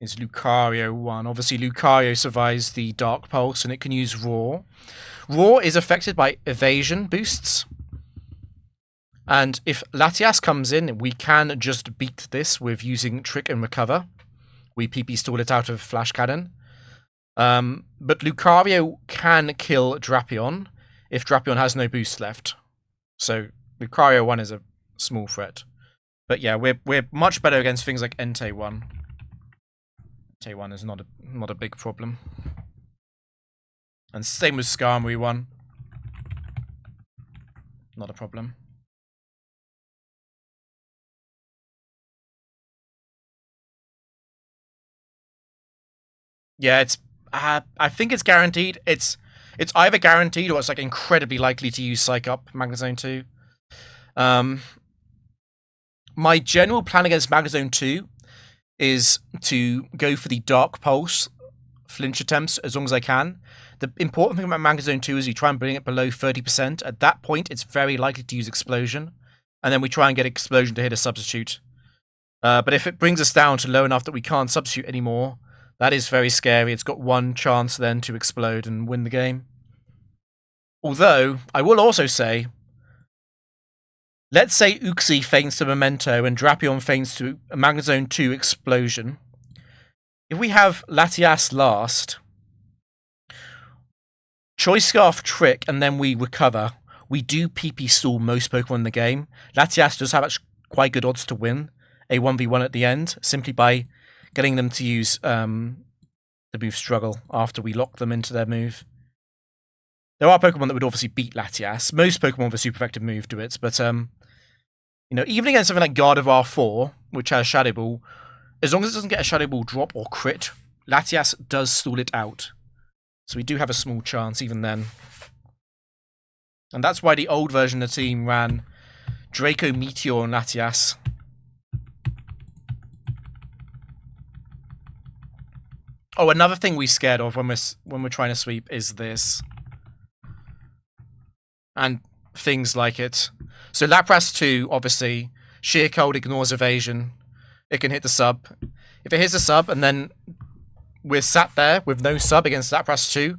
is Lucario 1. Obviously, Lucario survives the Dark Pulse, and it can use Roar. Roar is affected by evasion boosts. And if Latias comes in, we can just beat this with using Trick and Recover. We PP stall it out of Flash Cannon. But Lucario can kill Drapion if Drapion has no boost left. So Lucario 1 is a small threat. But yeah, we're much better against things like Entei 1. Entei 1 is not a big problem. And same with Skarmory 1. Not a problem. Yeah, it's I think it's guaranteed. It's either guaranteed or it's like incredibly likely to use Psych Up Magnezone 2. My general plan against Magnezone 2 is to go for the Dark Pulse flinch attempts as long as I can. The important thing about Magnezone 2 is you try and bring it below 30%. At that point, it's very likely to use Explosion. And then we try and get Explosion to hit a substitute. But if it brings us down to low enough that we can't substitute anymore, that is very scary. It's got one chance then to explode and win the game. Although, I will also say, Let's say Uxie feigns to Memento and Drapion feigns to Magnezone 2 Explosion. If we have Latias last, Choice Scarf Trick, and then we recover, we do PP stall most Pokemon in the game. Latias does have quite good odds to win a 1v1 at the end, simply by getting them to use the move Struggle after we lock them into their move. There are Pokemon that would obviously beat Latias. Most Pokemon with a super effective move do it, but you know, even against something like Gardevoir 4, which has Shadow Ball, as long as it doesn't get a Shadow Ball drop or crit, Latias does stall it out. So we do have a small chance even then. And that's why the old version of the team ran Draco, Meteor, and Latias. Oh, another thing we're scared of when we're trying to sweep is this. And things like it. So Lapras 2, obviously, Sheer Cold ignores evasion. It can hit the sub. If it hits the sub and then we're sat there with no sub against Lapras 2,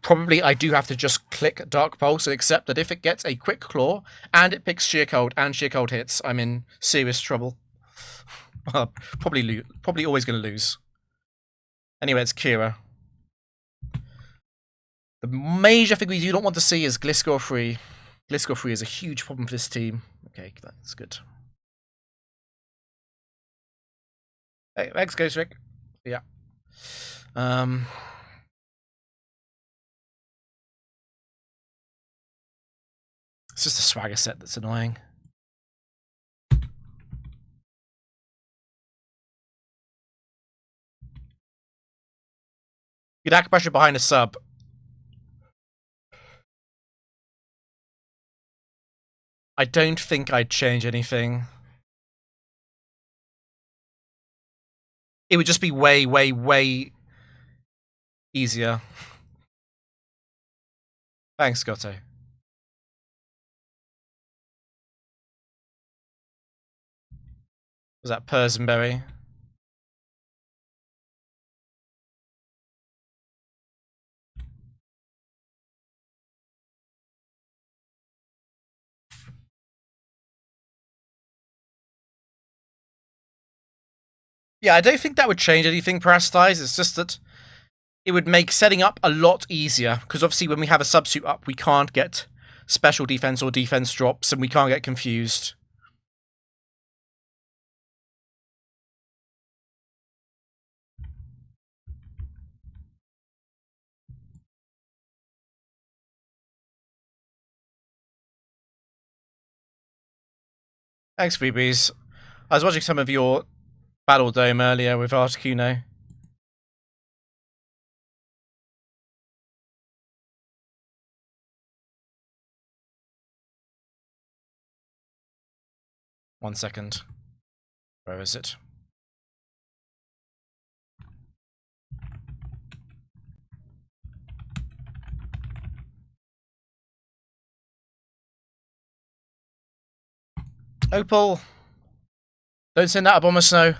probably I do have to just click Dark Pulse and accept that if it gets a Quick Claw and it picks Sheer Cold and Sheer Cold hits, I'm in serious trouble. Probably always going to lose. Anyway, it's Kira. The major thing we do not want to see is Gliscor free. Gliscor free is a huge problem for this team. Okay, that's good. Hey, thanks, Ghost Rick. Yeah. It's just a swagger set that's annoying. You'd Acupressure behind a sub. I don't think I'd change anything. It would just be way, way, way easier. Thanks, Goto. Was that Persenberry? Yeah, I don't think that would change anything, Parasitize. It's just that it would make setting up a lot easier. Because obviously when we have a substitute up, we can't get special defense or defense drops, and we can't get confused. Thanks, Freebies. I was watching some of your Battle Dome earlier with Articuno. One second. Where is it? Opal. Don't send out a Bomber Snow.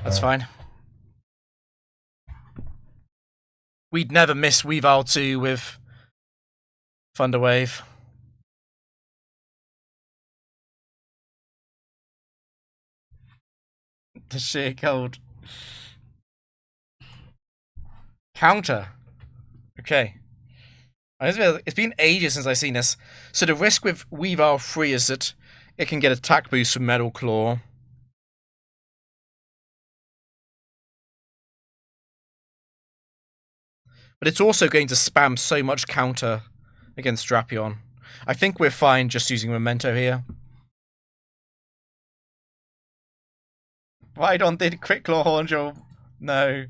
That's fine. We'd never miss Weavile 2 with Thunderwave. The sheer cold. Counter. Okay. It's been ages since I've seen this. So the risk with Weavile 3 is that it can get attack boost from Metal Claw. But it's also going to spam so much counter against Drapion. I think we're fine just using Memento here. Rhydon did Quick Claw Hornjaw. No.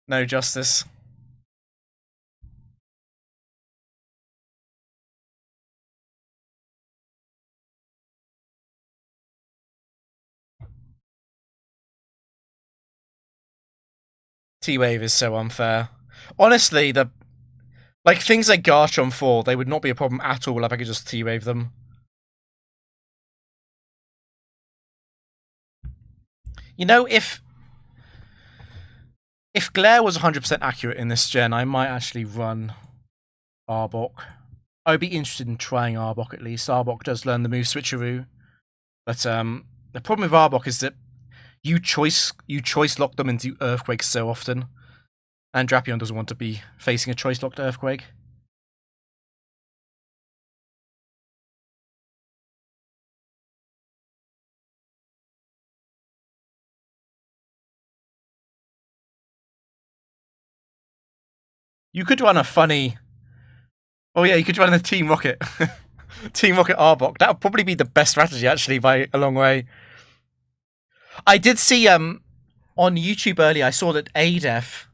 No justice. T-Wave is so unfair. Honestly, things like Garchomp 4, they would not be a problem at all if I could just T-Wave them. You know, if Glare was 100% accurate in this gen, I might actually run Arbok. I'd be interested in trying Arbok at least. Arbok does learn the move switcheroo. But the problem with Arbok is that you choice lock them into Earthquakes so often. And Drapion doesn't want to be facing a choice locked Earthquake. You could run a funny... Oh yeah, you could run the Team Rocket. Team Rocket Arbok. That would probably be the best strategy, actually, by a long way. I did see on YouTube earlier, I saw that Adef...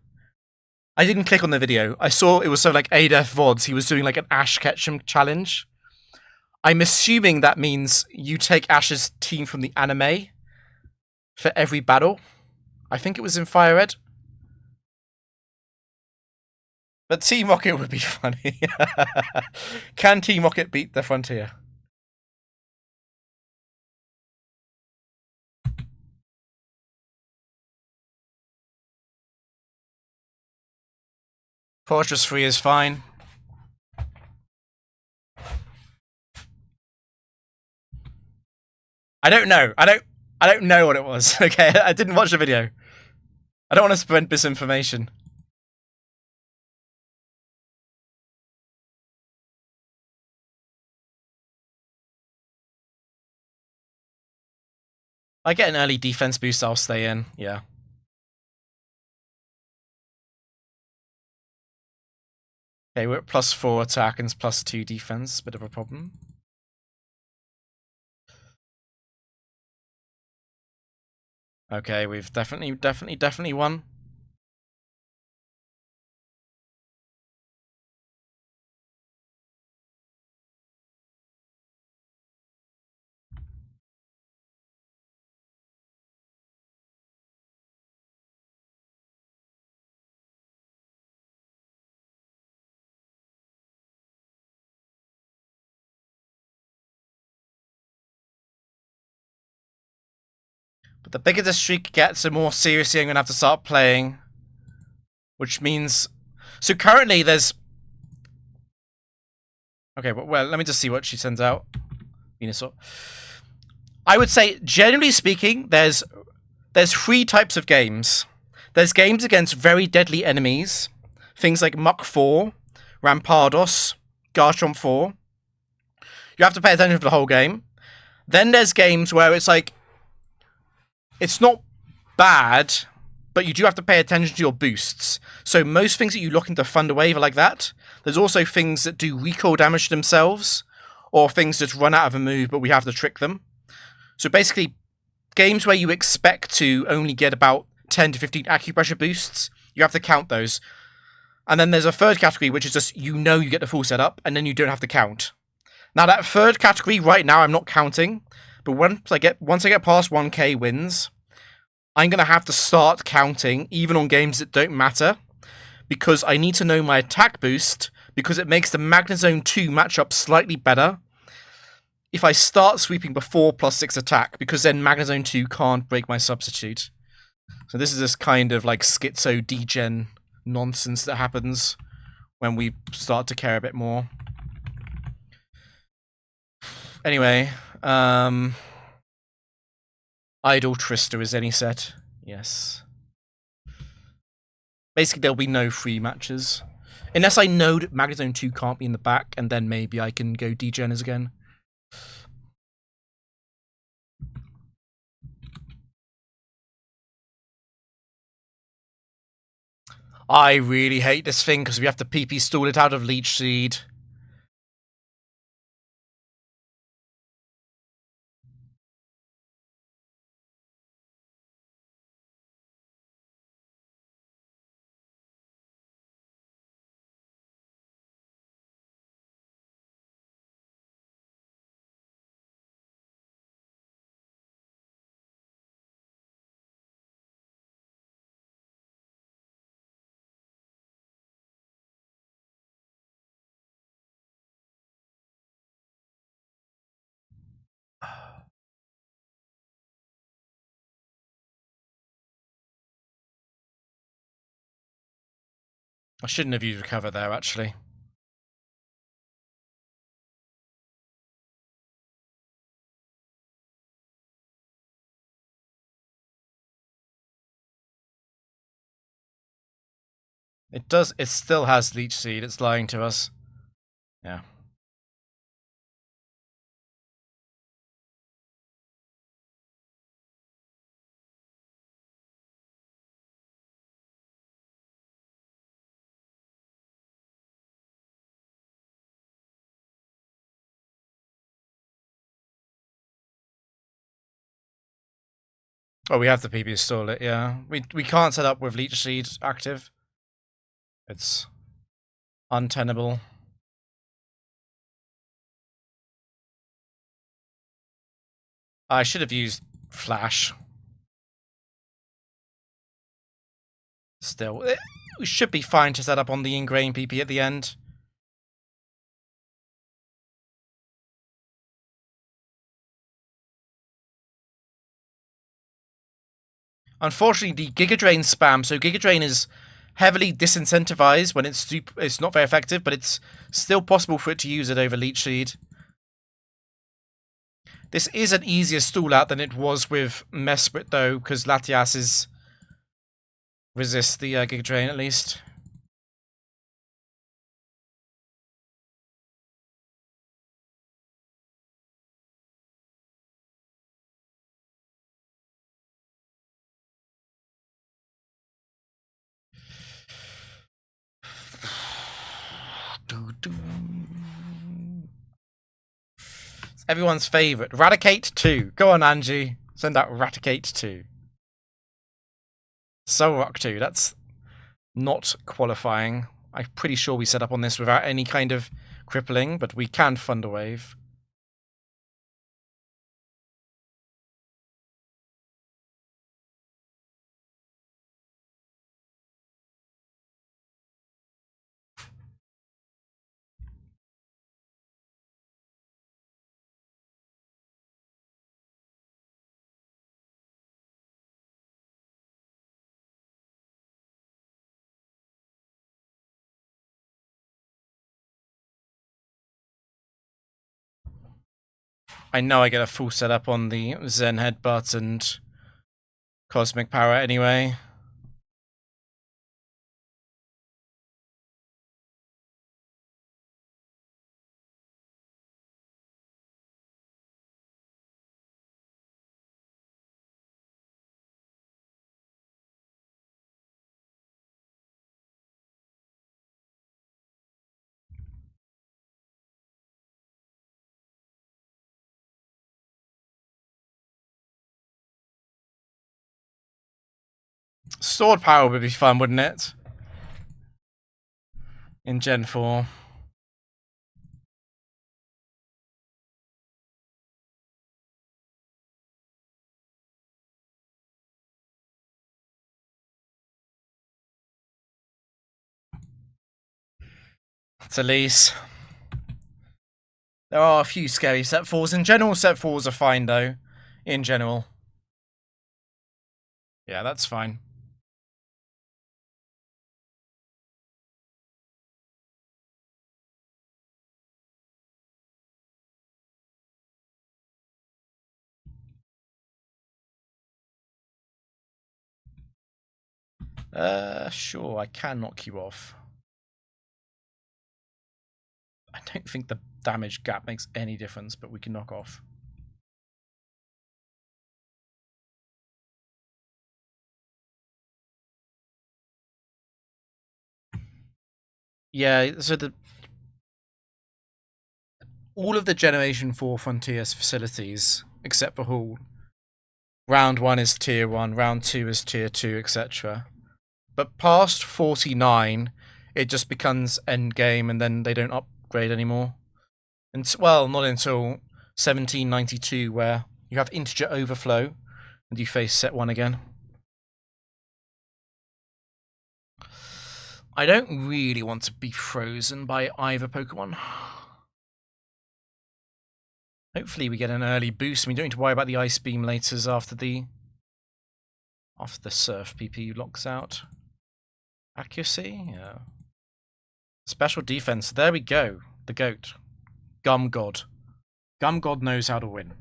I didn't click on the video. I saw it was so like Adef VODs. He was doing like an Ash Ketchum challenge. I'm assuming that means you take Ash's team from the anime for every battle. I think it was in Fire Red. But Team Rocket would be funny. Can Team Rocket beat the Frontier? Fortress 3 is fine. I don't know. I don't know what it was. Okay, I didn't watch the video. I don't want to spread misinformation. I get an early defense boost, I'll stay in. Yeah. Okay, we're at +4 attack and +2 defense. Bit of a problem. Okay, we've definitely won. But the bigger the streak gets, the more seriously I'm going to have to start playing. Which means... So currently there's... Okay, well, let me just see what she sends out. Venusaur. I would say, generally speaking, there's 3 types of games. There's games against very deadly enemies. Things like Muk 4, Rampardos, Garchomp 4. You have to pay attention for the whole game. Then there's games where it's like... It's not bad, but you do have to pay attention to your boosts. So most things that you lock into Thunder Wave are like that. There's also things that do recoil damage to themselves, or things that run out of a move, but we have to trick them. So basically, games where you expect to only get about 10 to 15 acupressure boosts, you have to count those. And then there's a third category, which is just you get the full setup, and then you don't have to count. Now that third category, right now, I'm not counting, but once I get past 1k wins, I'm going to have to start counting, even on games that don't matter, because I need to know my attack boost, because it makes the Magnezone 2 matchup slightly better if I start sweeping before +6 attack, because then Magnezone 2 can't break my substitute. So this is this kind of like schizo degen nonsense that happens when we start to care a bit more. Anyway, Idle Trista is any set. Yes. Basically, there'll be no free matches. Unless I know that Magnezone 2 can't be in the back, and then maybe I can go degeners again. I really hate this thing because we have to PP stall it out of Leech Seed. I shouldn't have used Recover there, actually. It does. It still has Leech Seed. It's lying to us. Yeah. Oh, we have the PP stall it, yeah. We can't set up with Leech Seed active. It's untenable. I should have used Flash. Still, we should be fine to set up on the Ingrain PP at the end. Unfortunately, the Giga Drain spam. So Giga Drain is heavily disincentivized when it's not very effective, but it's still possible for it to use it over Leech Seed. This is an easier stall out than it was with Mesprit, though, because Latias resists the Giga Drain at least. It's everyone's favorite. Raticate 2. Go on, Angie. Send out Raticate 2. Solrock 2. That's not qualifying. I'm pretty sure we set up on this without any kind of crippling, but we can fund a wave. I know I get a full setup on the Zen Headbutt and Cosmic Power anyway. Sword Power would be fun, wouldn't it? In Gen 4. It's Elise. There are a few scary set 4s. In general, set 4s are fine, though. In general. Yeah, that's fine. Sure, I can knock you off. I don't think the damage gap makes any difference, but we can knock off. Yeah, so all of the Generation 4 Frontiers facilities, except for Hall, round 1 is Tier 1, round 2 is Tier 2, etc. But past 49, it just becomes endgame, and then they don't upgrade anymore. And well, not until 1792, where you have integer overflow, and you face set 1 again. I don't really want to be frozen by either Pokemon. Hopefully we get an early boost and we don't need to worry about the Ice Beam laters after the Surf PP locks out. Accuracy? Yeah. Special defense. There we go. The GOAT. Gum God. Gum God knows how to win.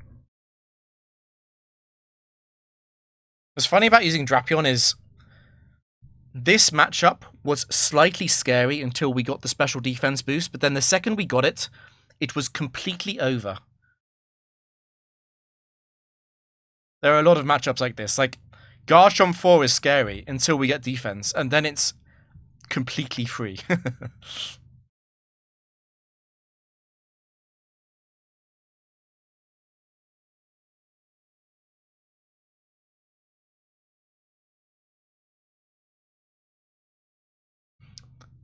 What's funny about using Drapion is This matchup was slightly scary until we got the special defense boost, but then the second we got it, it was completely over. There are a lot of matchups like this. Like, Garchomp 4 is scary until we get defense, and then it's completely free.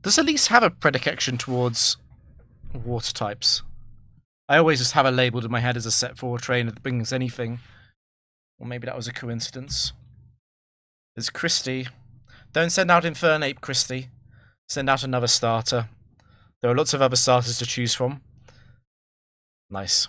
Does Elise have a predilection towards water types? I always just have a labeled in my head as a set 4 trainer that brings anything. Or maybe that was a coincidence. There's Christy. Don't send out Infernape, Christy. Send out another starter. There are lots of other starters to choose from. Nice.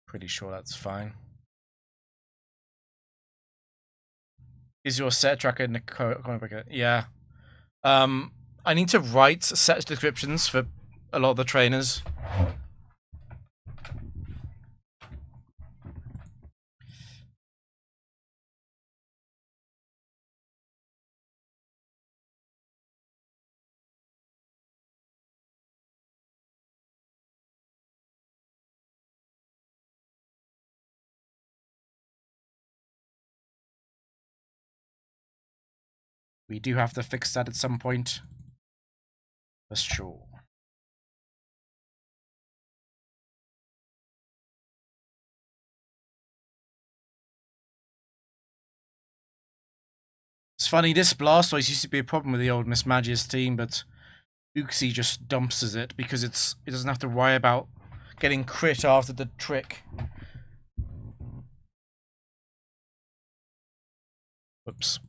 Pretty sure that's fine. Is your set tracker in the comic book? Yeah. I need to write set descriptions for a lot of the trainers. We do have to fix that at some point. That's true. It's funny, this Blastoise used to be a problem with the old Miss Magia's team, but Uxie just dumpsters it because it doesn't have to worry about getting crit after the trick. Whoops.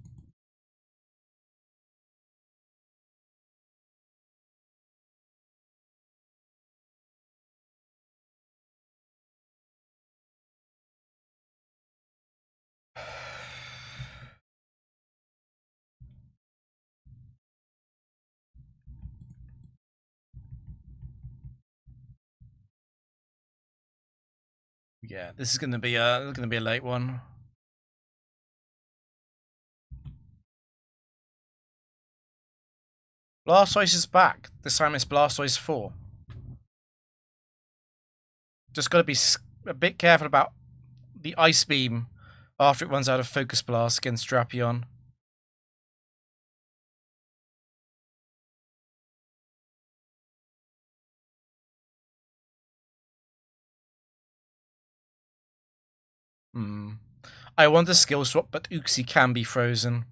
Yeah, this is gonna be a late one. Blastoise is back. This time it's Blastoise 4. Just gotta be a bit careful about the Ice Beam after it runs out of Focus Blast against Drapion. I want a skill swap, but Uxie can be frozen.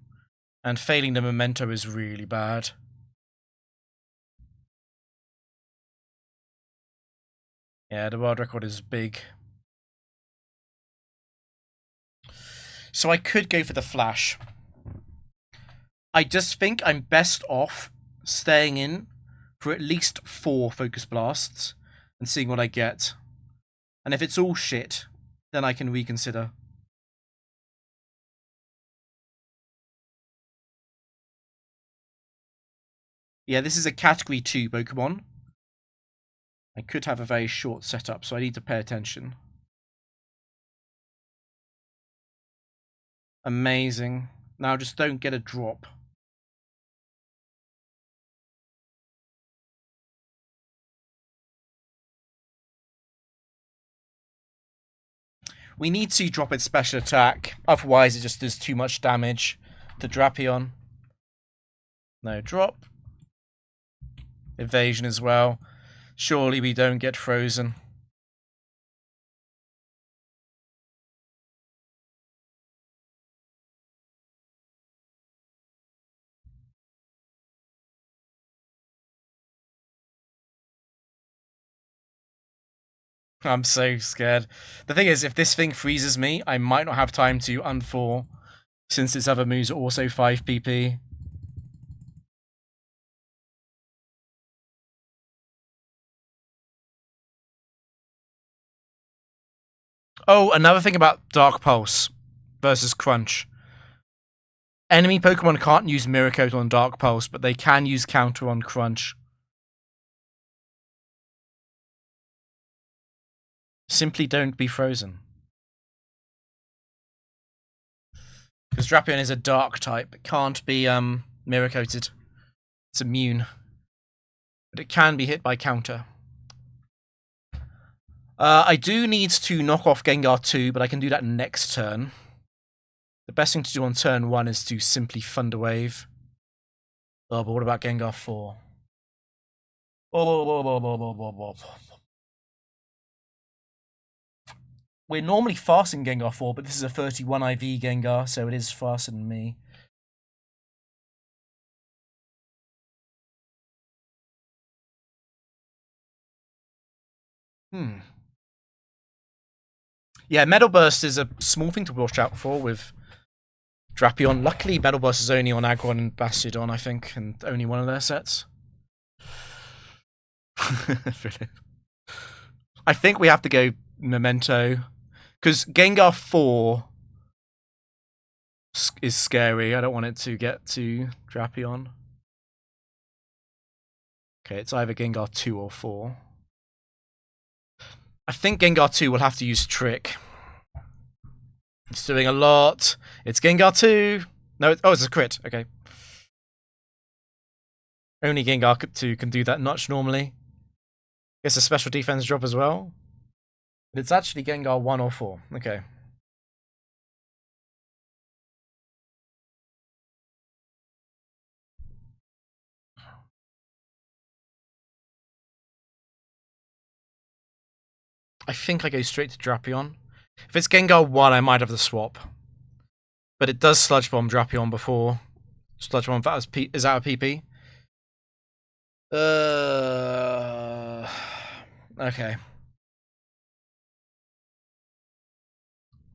And failing the Memento is really bad. Yeah, the world record is big. So I could go for the Flash. I just think I'm best off staying in for at least 4 Focus Blasts and seeing what I get. And if it's all shit, then I can reconsider. Yeah, this is a Category 2 Pokemon. I could have a very short setup, so I need to pay attention. Amazing. Now just don't get a drop. We need to drop its special attack, otherwise it just does too much damage to Drapion. No drop. Evasion as well. Surely we don't get frozen. I'm so scared. The thing is, if this thing freezes me, I might not have time to unfall, since its other moves are also 5 PP. Oh, another thing about Dark Pulse versus Crunch. Enemy Pokemon can't use Mirror Coat on Dark Pulse, but they can use Counter on Crunch. Simply don't be frozen. Because Drapion is a Dark type. It can't be Mirror Coated. It's immune. But it can be hit by Counter. I do need to knock off Gengar 2, but I can do that next turn. The best thing to do on turn 1 is to simply Thunder Wave. Oh, but what about Gengar 4? We're normally faster than Gengar 4, but this is a 31 IV Gengar, so it is faster than me. Yeah, Metal Burst is a small thing to watch out for with Drapion. Luckily, Metal Burst is only on Aggron and Bastiodon, I think, and only one of their sets. I think we have to go Memento, because Gengar 4 is scary. I don't want it to get to Drapion. Okay, it's either Gengar 2 or 4. I think Gengar 2 will have to use Trick. It's doing a lot. It's Gengar 2. No, it's a crit. Okay. Only Gengar 2 can do that much normally. It's a special defense drop as well. But it's actually Gengar 1 or 4. Okay. I think I go straight to Drapion. If it's Gengar 1, I might have the swap. But it does Sludge Bomb Drapion before Sludge Bomb is out of PP. Okay.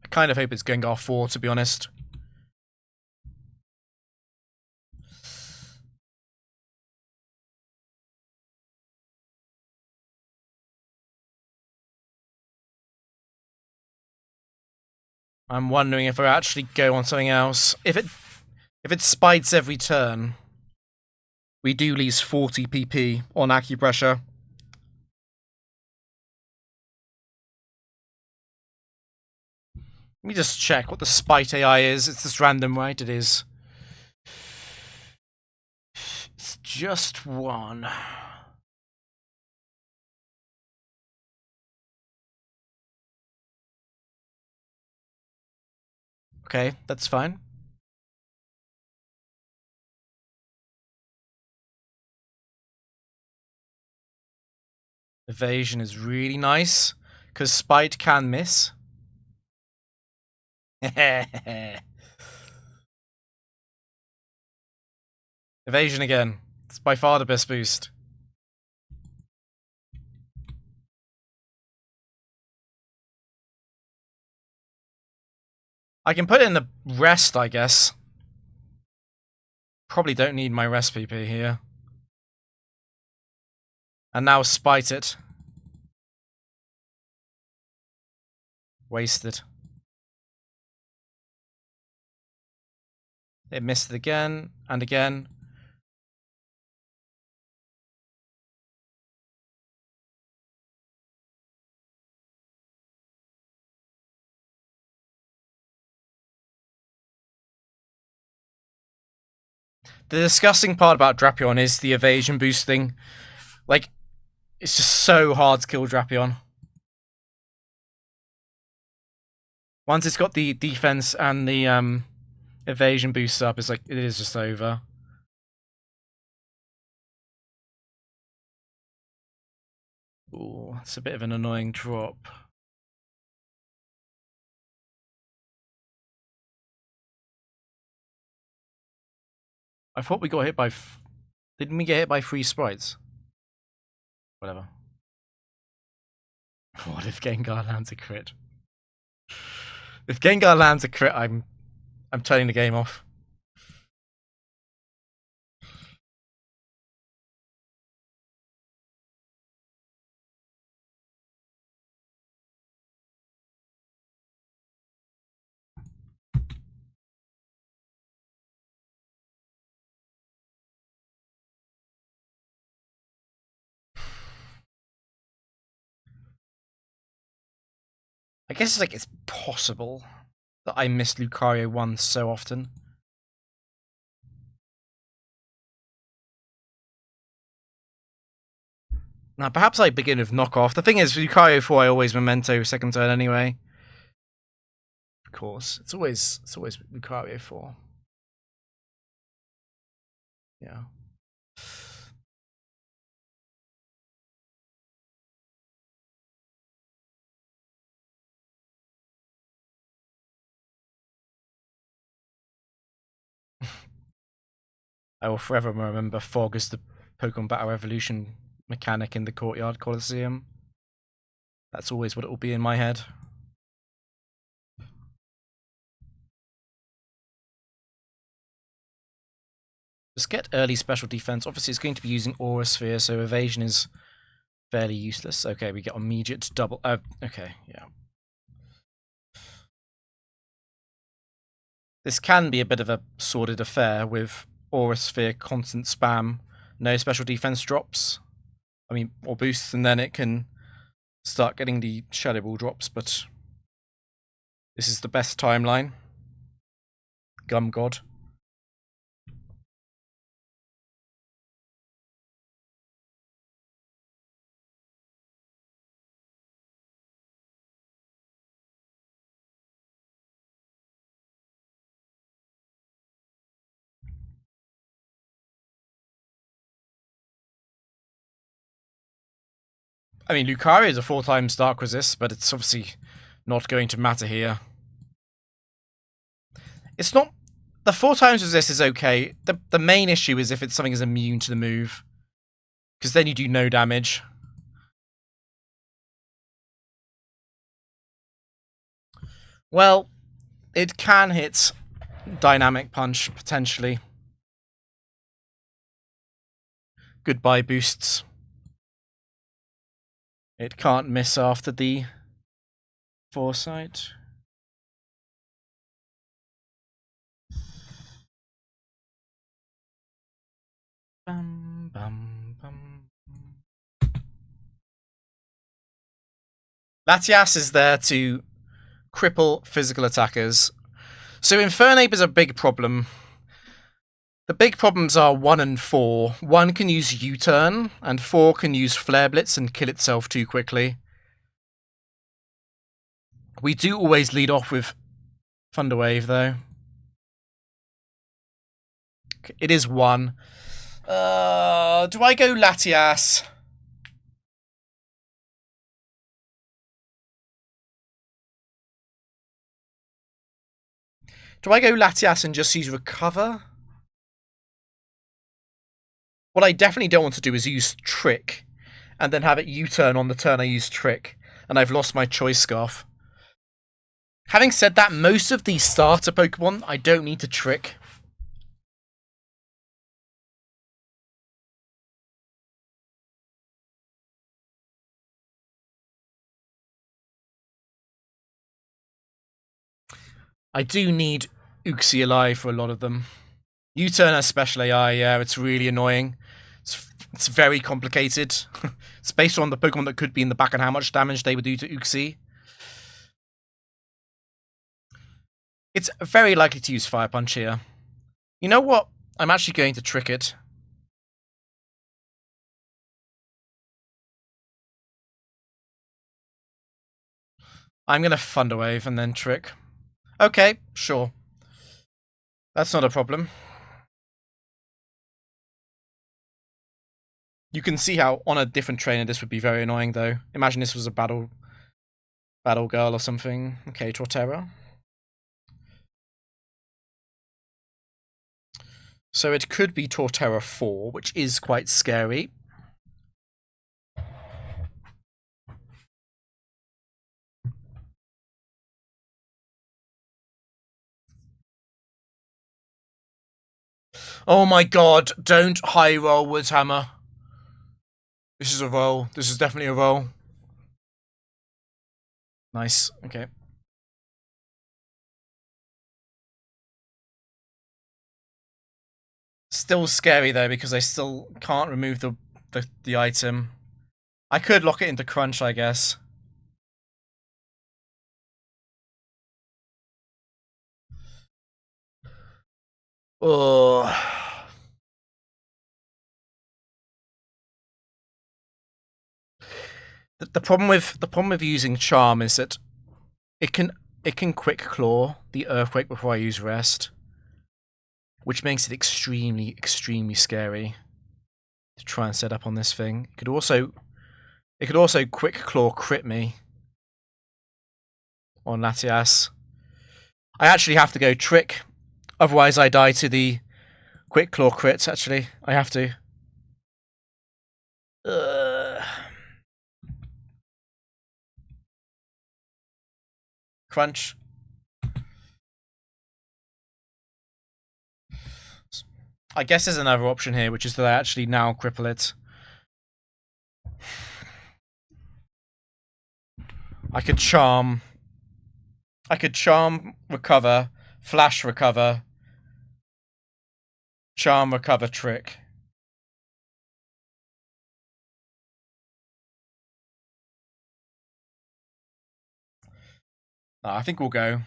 I kind of hope it's Gengar 4, to be honest. I'm wondering if I actually go on something else. If it spites every turn, we do lose 40 PP on Acupressure. Let me just check what the spite AI is. It's just random, right? It is. It's just 1. Okay, that's fine. Evasion is really nice, because Spite can miss. Evasion again. It's by far the best boost. I can put it in the rest, I guess. Probably don't need my rest PP here. And now Spite it. Wasted. It missed it again and again. The disgusting part about Drapion is the evasion boosting. Like, it's just so hard to kill Drapion. Once it's got the defense and the evasion boost up, it's like, it is just over. Ooh, it's a bit of an annoying drop. I thought we got hit by... Didn't we get hit by 3 sprites? Whatever. What if Gengar lands a crit? If Gengar lands a crit, I'm turning the game off. I guess it's possible that I missed Lucario 1 so often. Now, perhaps I begin with knockoff. The thing is, Lucario 4, I always Memento second turn anyway. Of course, it's always Lucario 4. Yeah. I will forever remember Fog as the Pokemon Battle Evolution mechanic in the Courtyard Coliseum. That's always what it will be in my head. Just get early special defense. Obviously, it's going to be using Aura Sphere, so evasion is fairly useless. Okay, we get immediate double. Okay, yeah. This can be a bit of a sordid affair with Aura Sphere constant spam, no special defense drops. I mean, or boosts, and then it can start getting the Shadow Ball drops, but this is the best timeline. Gum God. I mean, Lucario is a 4x Dark Resist, but it's obviously not going to matter here. It's not... The 4x Resist is okay. The main issue is if it's something is immune to the move. Because then you do no damage. Well, it can hit Dynamic Punch, potentially. Goodbye boosts. It can't miss after the Foresight. Bum, bum, bum. Latias is there to cripple physical attackers. So Infernape is a big problem. The big problems are 1 and 4. 1 can use U-turn, and 4 can use Flare Blitz and kill itself too quickly. We do always lead off with Thunder Wave, though. It is 1. Do I go Latias? Do I go Latias and just use Recover? What I definitely don't want to do is use Trick, and then have it U-turn on the turn I use Trick, and I've lost my Choice Scarf. Having said that, most of the starter Pokemon, I don't need to Trick. I do need Uxie alive for a lot of them. U-turn has special AI, yeah, it's really annoying. It's very complicated. It's based on the Pokemon that could be in the back and how much damage they would do to Uxie. It's very likely to use Fire Punch here. You know what? I'm actually going to Trick it. I'm going to Thunder Wave and then Trick. Okay, sure. That's not a problem. You can see how on a different trainer this would be very annoying, though. Imagine this was a battle girl or something. Okay, Torterra. So it could be Torterra 4, which is quite scary. Oh my god, don't high roll Woods Hammer. This is a roll. This is definitely a roll. Nice, okay. Still scary though, because I still can't remove the item. I could lock it into Crunch, I guess. Oh. The problem with using charm is that it can quick claw the earthquake before I use rest, which makes it extremely scary to try and set up on this thing. It could also quick claw crit me on Latias. I actually have to go trick, otherwise I die to the quick claw crits. Actually, I have to. Crunch. I guess there's another option here, which is that I actually now cripple it. I could charm, recover, flash recover, charm recover trick. I think we'll go.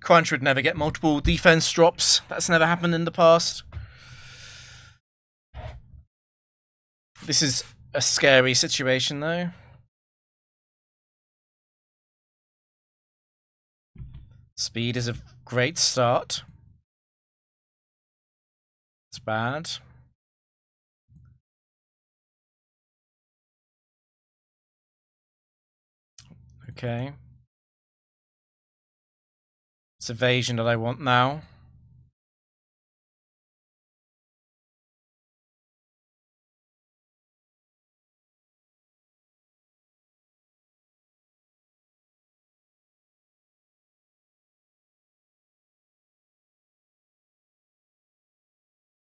Crunch would never get multiple defense drops. That's never happened in the past. This is a scary situation, though. Speed is a great start. It's bad. Okay. It's evasion that I want now.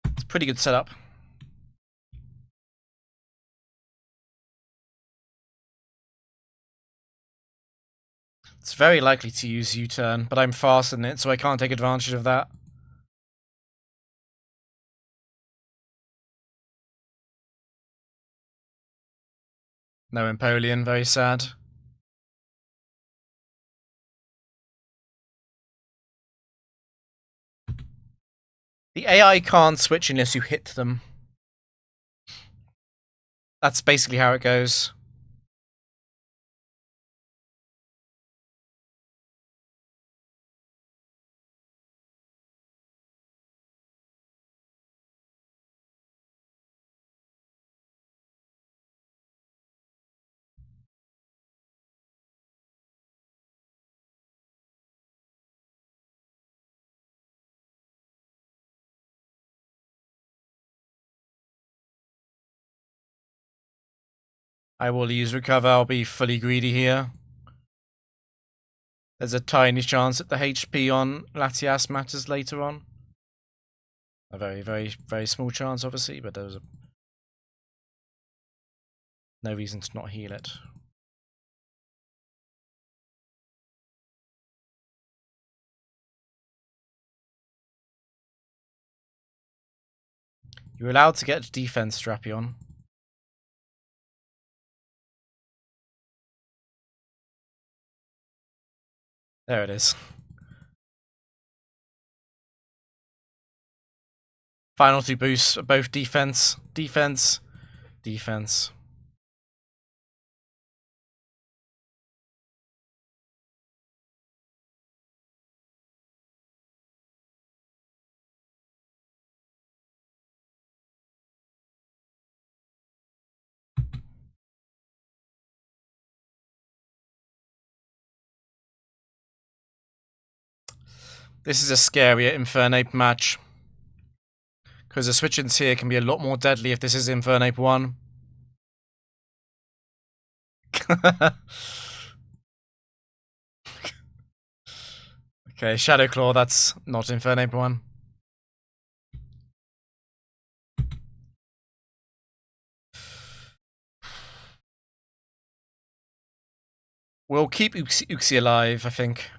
It's a pretty good setup. It's very likely to use U-turn, but I'm faster than it, so I can't take advantage of that. No Empoleon, very sad. The AI can't switch unless you hit them. That's basically how it goes. I will use recover, I'll be fully greedy here. There's a tiny chance that the HP on Latias matters later on. A very small chance, obviously, but there's no reason to not heal it. You're allowed to get defense, Drapion. There it is. Final two boosts are both defense, defense, defense. This is a scarier Infernape match. Because the switch-ins here can be a lot more deadly if this is Infernape 1. Okay, Shadow Claw, that's not Infernape 1. We'll keep Uxie alive, I think.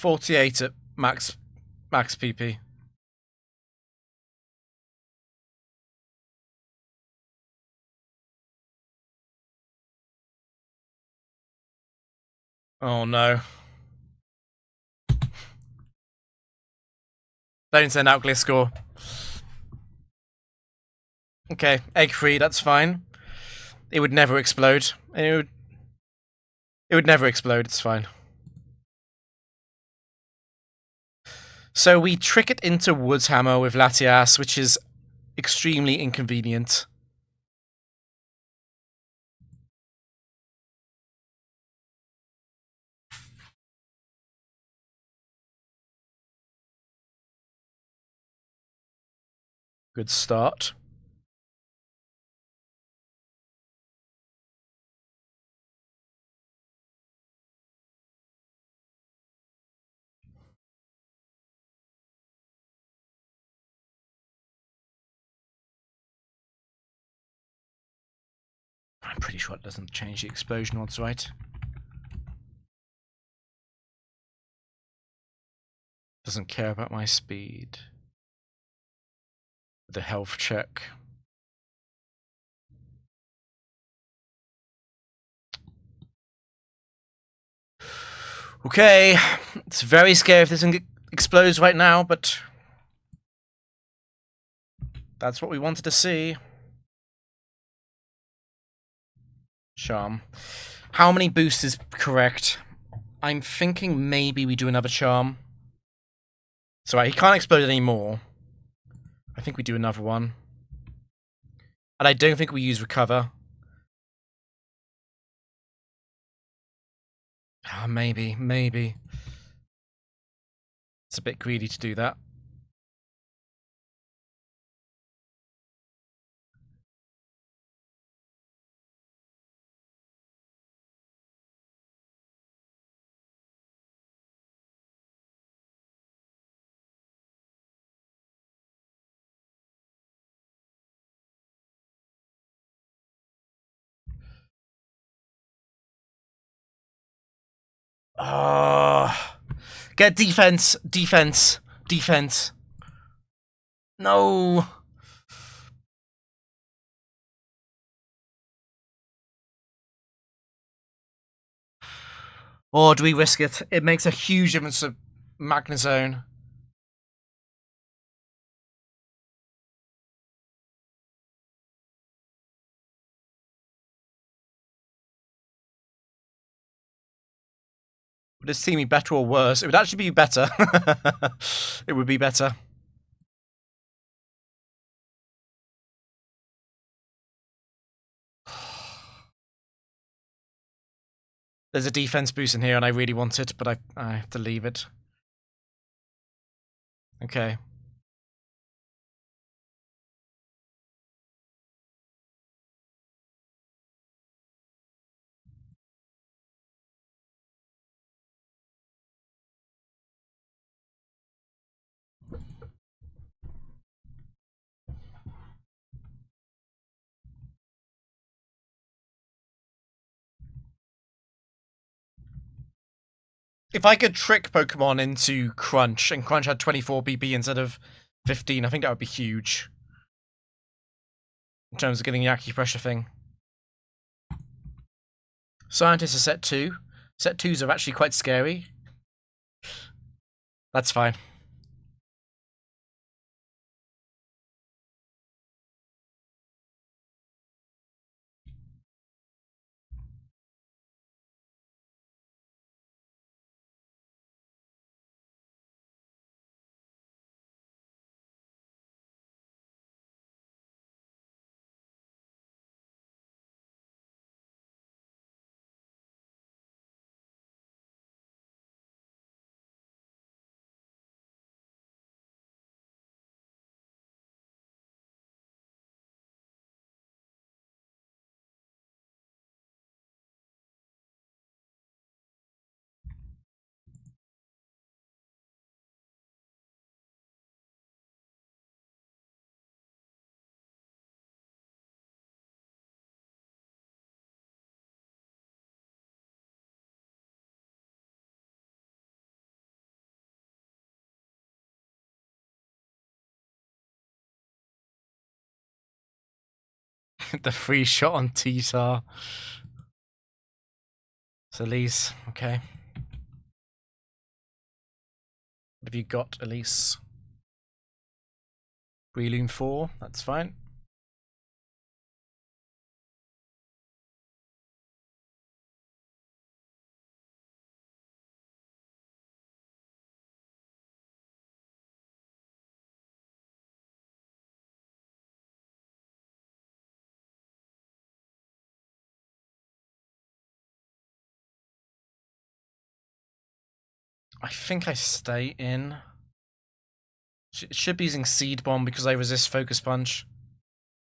48 at max PP. Oh no. Don't send out Gliscor. Okay, egg free, that's fine. It would never explode. It would never explode, it's fine. So we trick it into Woods Hammer with Latias, which is extremely inconvenient. Good start. I'm pretty sure it doesn't change the explosion odds, right? Doesn't care about my speed. The health check. Okay, it's very scary if this thing explodes right now, but that's what we wanted to see. Charm. How many boosts is correct? I'm thinking maybe we do another charm. So he can't explode anymore. I think we do another one. And I don't think we use recover. Ah, maybe. It's a bit greedy to do that. Get defense. No. Or do we risk it? It makes a huge difference to Magnezone. Would this team be better or worse? It would actually be better. It would be better. There's a defense boost in here and I really want it, but I have to leave it. Okay. If I could trick Pokemon into Crunch, and Crunch had 24 BP instead of 15, I think that would be huge. In terms of getting the Acupressure thing. Scientists are set 2. Set 2s are actually quite scary. That's fine. The free shot on T-Tar. So Elise, okay. What have you got, Elise? Breloom 4, that's fine. I think I stay in. Should be using Seed Bomb because I resist Focus Punch.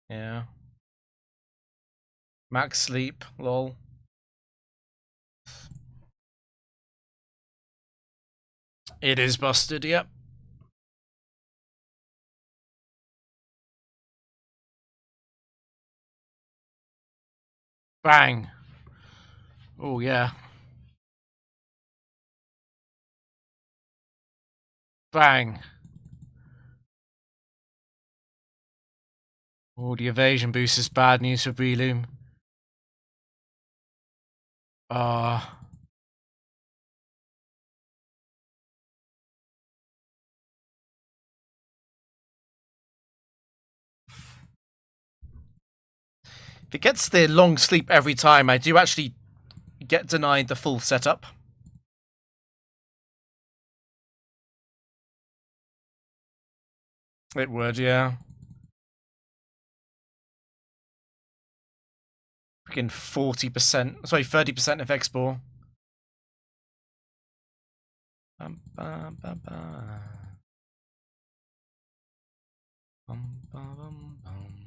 Yeah. Max Sleep, lol. It is busted, yep. Bang. Oh, yeah. Bang. Oh, the evasion boost is bad news for Breloom. Ah. If it gets the long sleep every time, I do actually get denied the full setup. It would, yeah. Freaking 40%, sorry, 30% of X-Ball. Bum, bum, bum, bum. Bum, bum, bum.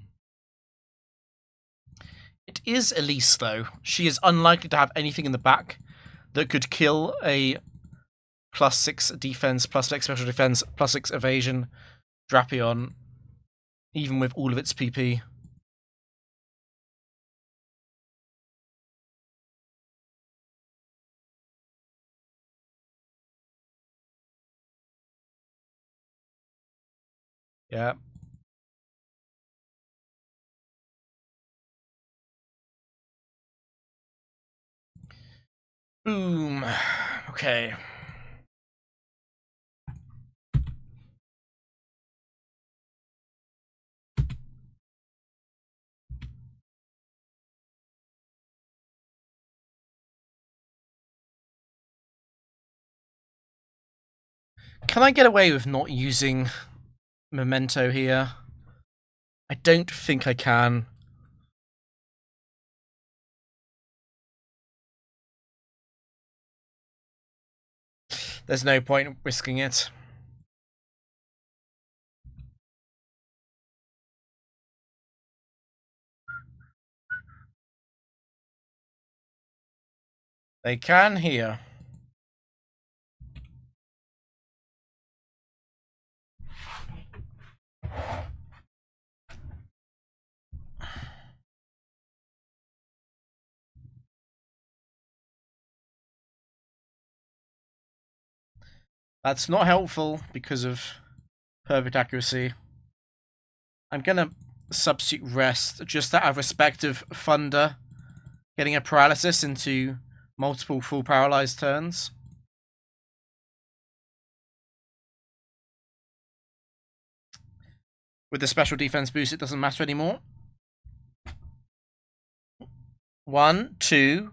It is Elise, though. She is unlikely to have anything in the back that could kill a +6 defense, +6 special defense, +6 evasion Drapion, even with all of its PP. Yeah. Boom. Okay. Can I get away with not using Memento here? I don't think I can. There's no point risking it. They can here. That's not helpful because of perfect accuracy. I'm gonna substitute rest just out of respect of Thunder getting a paralysis into multiple full paralyzed turns. With the special defense boost, it doesn't matter anymore. 1, 2,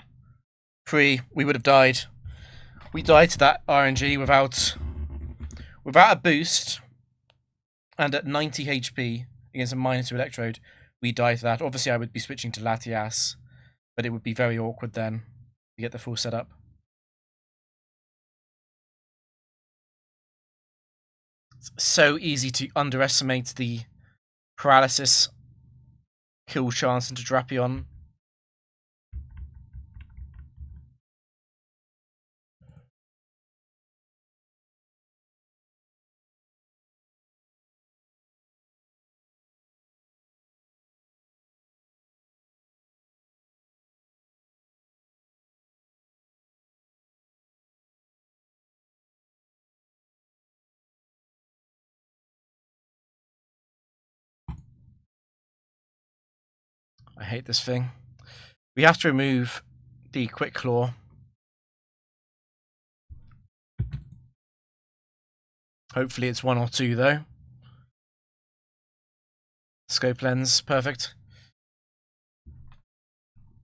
3. We would have died. We died to that RNG without a boost, and at 90 HP against a -2 Electrode, we died to that. Obviously, I would be switching to Latias, but it would be very awkward then to get the full setup. It's so easy to underestimate the paralysis kill chance into Drapion. I hate this thing. We have to remove the Quick Claw. Hopefully it's 1 or 2 though. Scope lens, perfect.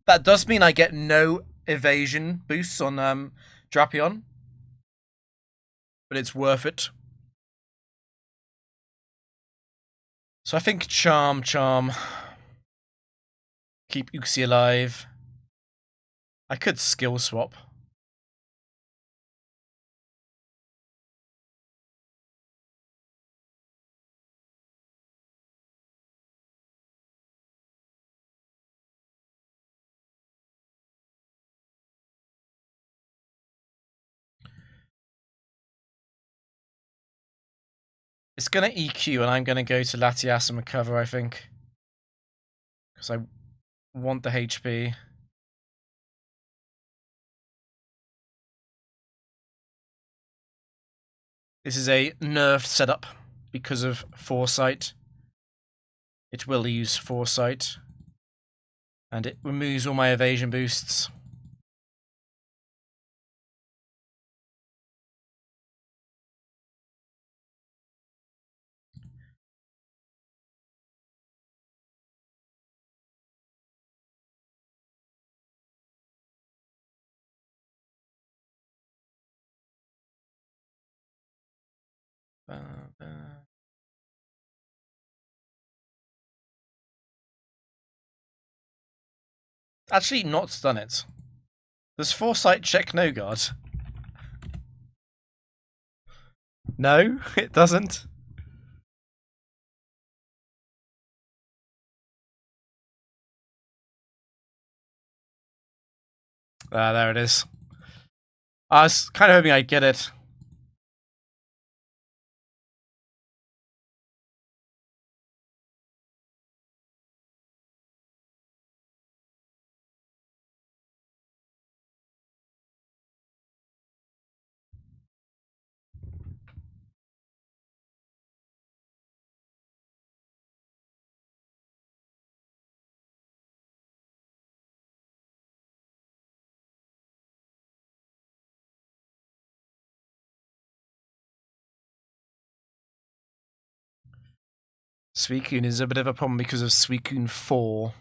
That does mean I get no evasion boosts on Drapion, but it's worth it. So I think Charm. Keep Uxie alive. I could skill swap. It's going to EQ, and I'm going to go to Latias and recover, I think. Because I want the HP. This is a nerfed setup because of Foresight. It will use Foresight. And it removes all my evasion boosts. Actually, not done it. Does Foresight check no guard? No, it doesn't. Ah, there it is. I was kind of hoping I'd get it. Suicune is a bit of a problem because of Suicune 4.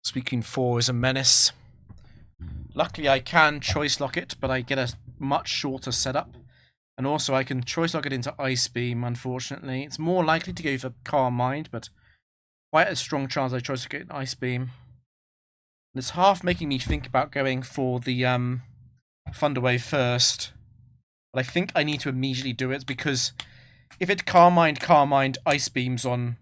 Suicune 4 is a menace. Luckily, I can choice lock it, but I get a much shorter setup. And also, I can choice lock it into Ice Beam, unfortunately. It's more likely to go for Calm Mind, but quite a strong chance I choice lock it in Ice Beam. And it's half making me think about going for the Thunder Wave first. But I think I need to immediately do it, because if it Calm Mind, Ice Beams on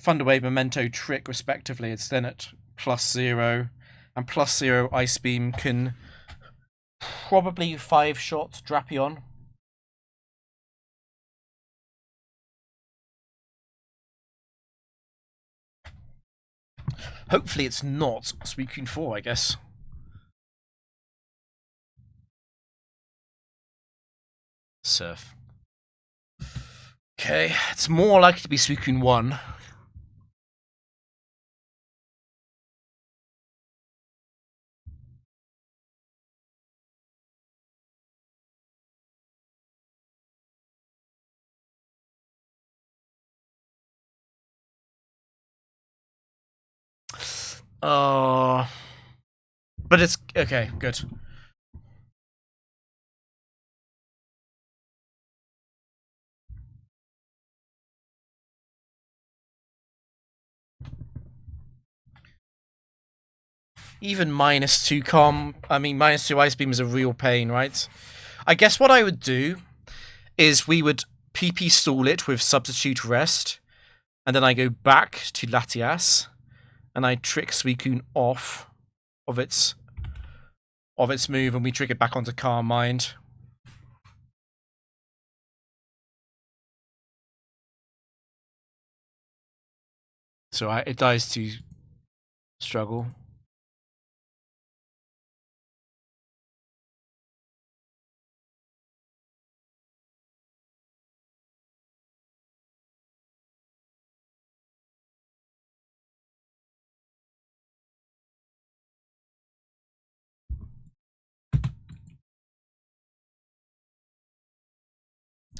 Thunder Wave, Memento, Trick, respectively, it's then at +0. And +0 Ice Beam can probably 5-shot Drapion. Hopefully it's not Suicune 4, I guess. Surf. Okay, it's more likely to be Suicune 1. Oh. But it's... Okay, good. Even -2 Calm... I mean, -2 Ice Beam is a real pain, right? I guess what I would do is we would PP stall it with Substitute Rest, and then I go back to Latias, and I trick Suicune off of its move, and we trick it back onto Calm Mind. So it dies to struggle.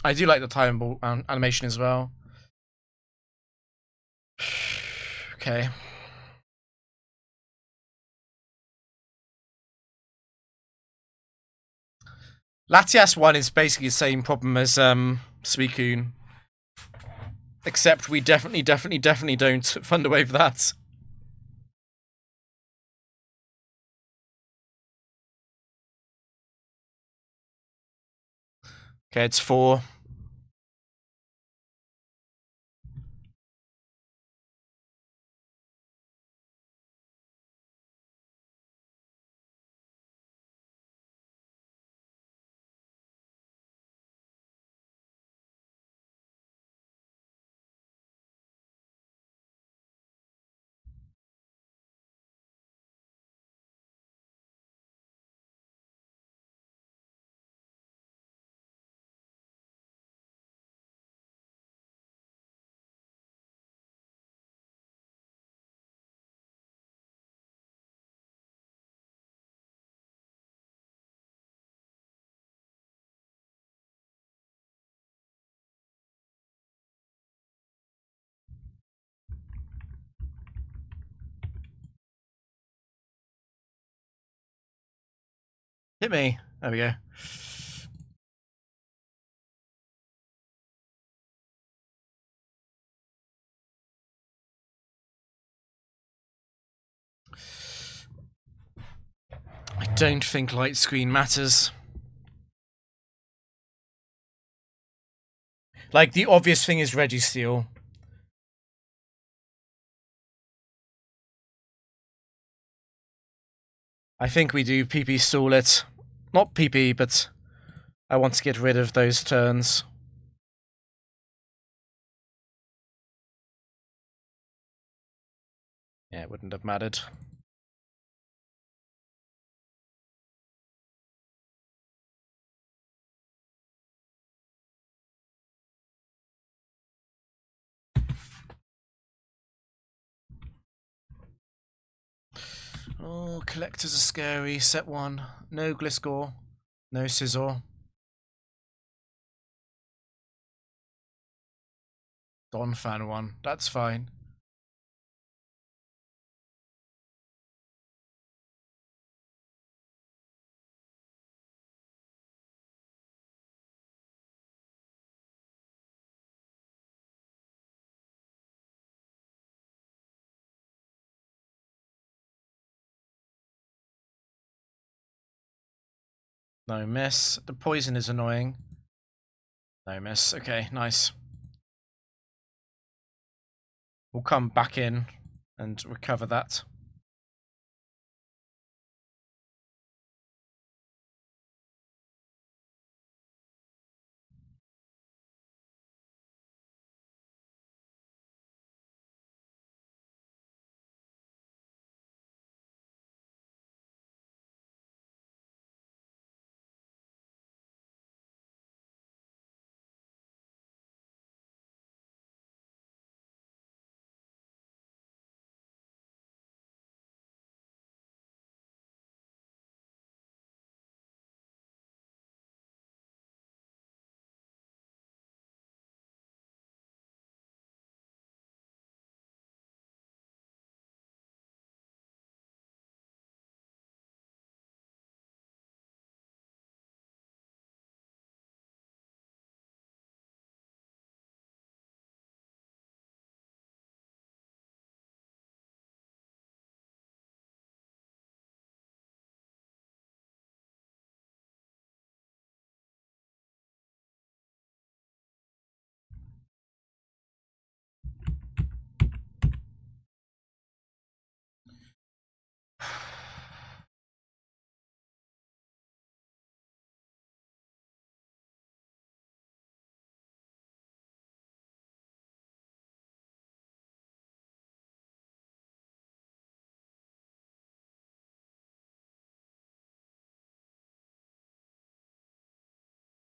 I do like the time ball animation as well. Okay. Latias 1 is basically the same problem as Suicune. Except we definitely don't Thunderwave that. Okay, it's 4. Hit me. There we go. I don't think light screen matters. Like, the obvious thing is Registeel. I think we do PP stall it. Not PP, but I want to get rid of those turns. Yeah, it wouldn't have mattered. Oh, collectors are scary. Set 1. No Gliscor. No Scizor. Donphan 1. That's fine. No miss. The poison is annoying. No miss. Okay, nice. We'll come back in and recover that.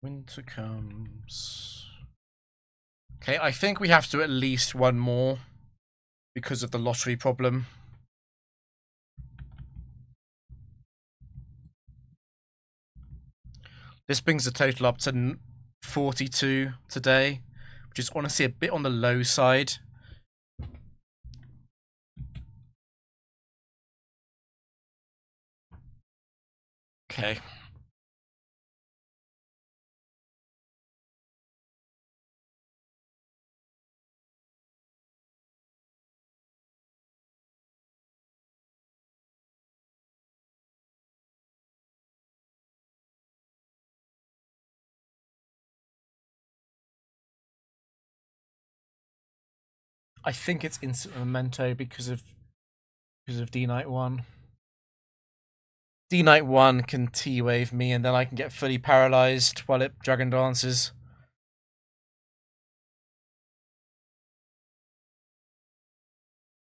Winter comes. Okay, I think we have to at least one more because of the lottery problem. This brings the total up to 42 today, which is honestly a bit on the low side. Okay. I think it's instant memento because of D Knight 1. D Knight 1 can T-wave me and then I can get fully paralyzed while it Dragon Dances.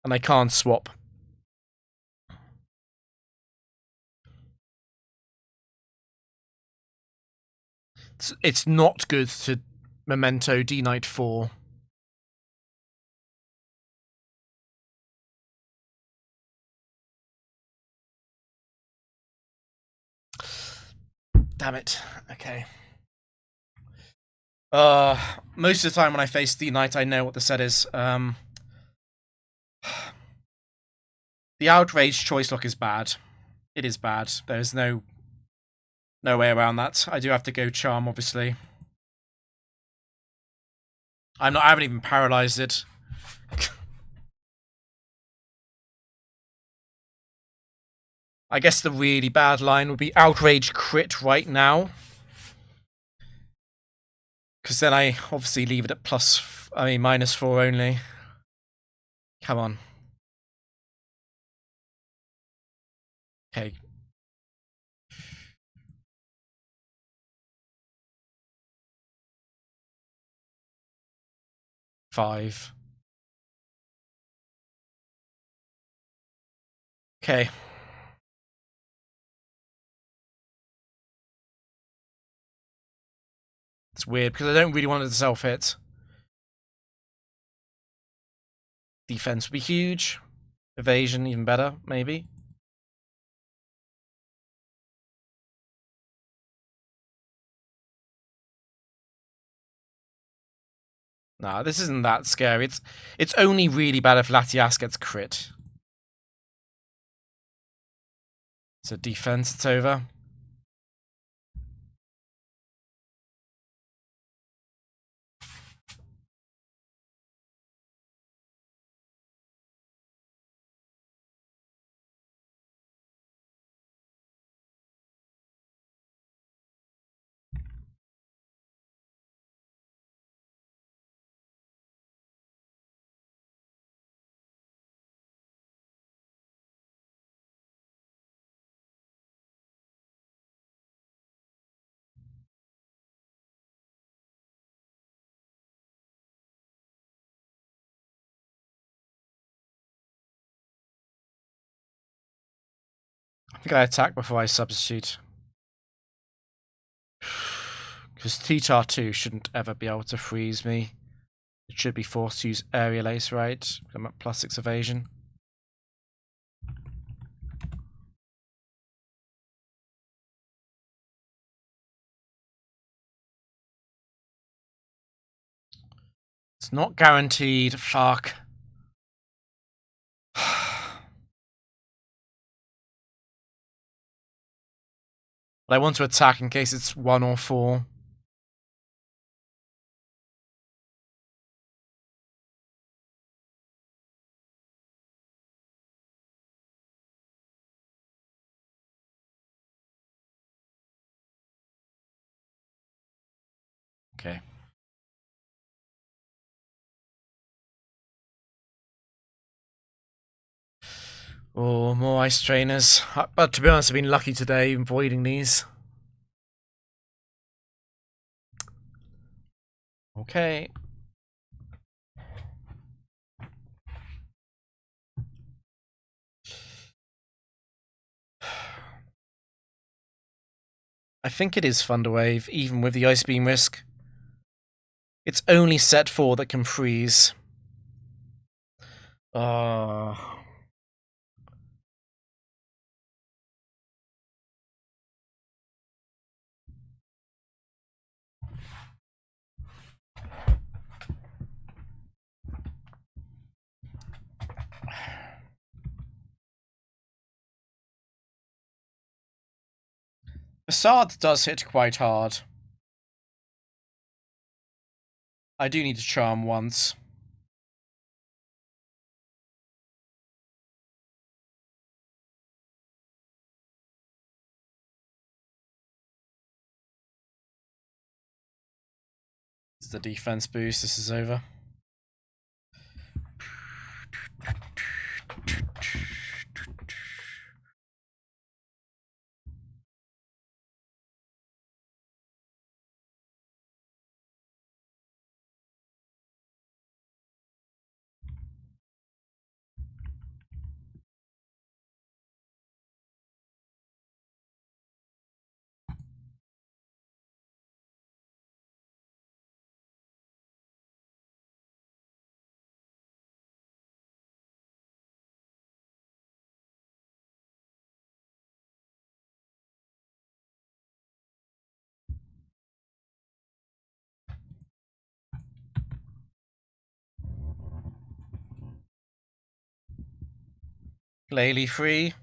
And I can't swap. It's not good to memento D Knight 4. Damn it. Okay. Most of the time when I face D Knight, I know what the set is. The outrage choice lock is bad. It is bad. There's no way around that. I do have to go charm, obviously. I haven't even paralyzed it. I guess the really bad line would be outrage crit right now. Because then I obviously leave it at -4 only. Come on. Okay. Five. Okay. It's weird because I don't really want it to self-hit. Defense would be huge. Evasion even better, maybe. Nah, this isn't that scary. It's only really bad if Latias gets crit. So defense, it's over. I think I attack before I substitute. Because T-Tar 2 shouldn't ever be able to freeze me. It should be forced to use Aerial Ace, right? I'm at +6 evasion. It's not guaranteed. Fuck. But I want to attack in case it's 1 or 4. Okay. Oh, more ice trainers. But to be honest, I've been lucky today avoiding these. Okay. I think it is Thunderwave, even with the Ice Beam risk. It's only set 4 that can freeze. Facade does hit quite hard. I do need to charm once. This is the defense boost. This is over. Glalie free.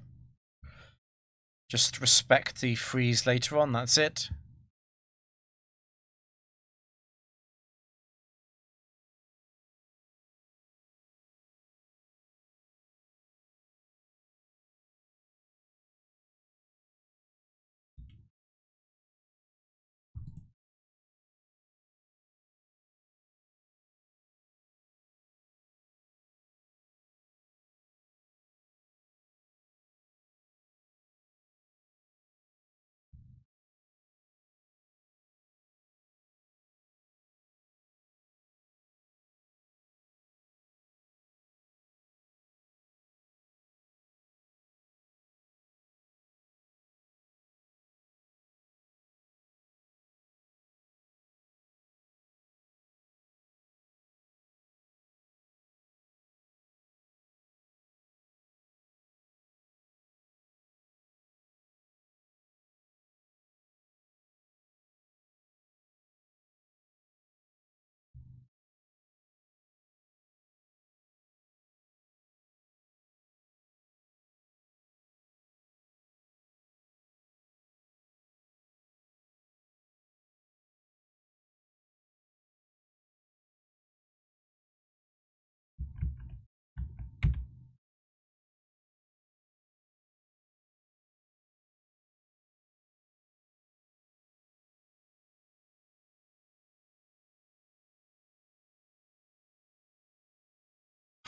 Just respect the freeze later on, that's it.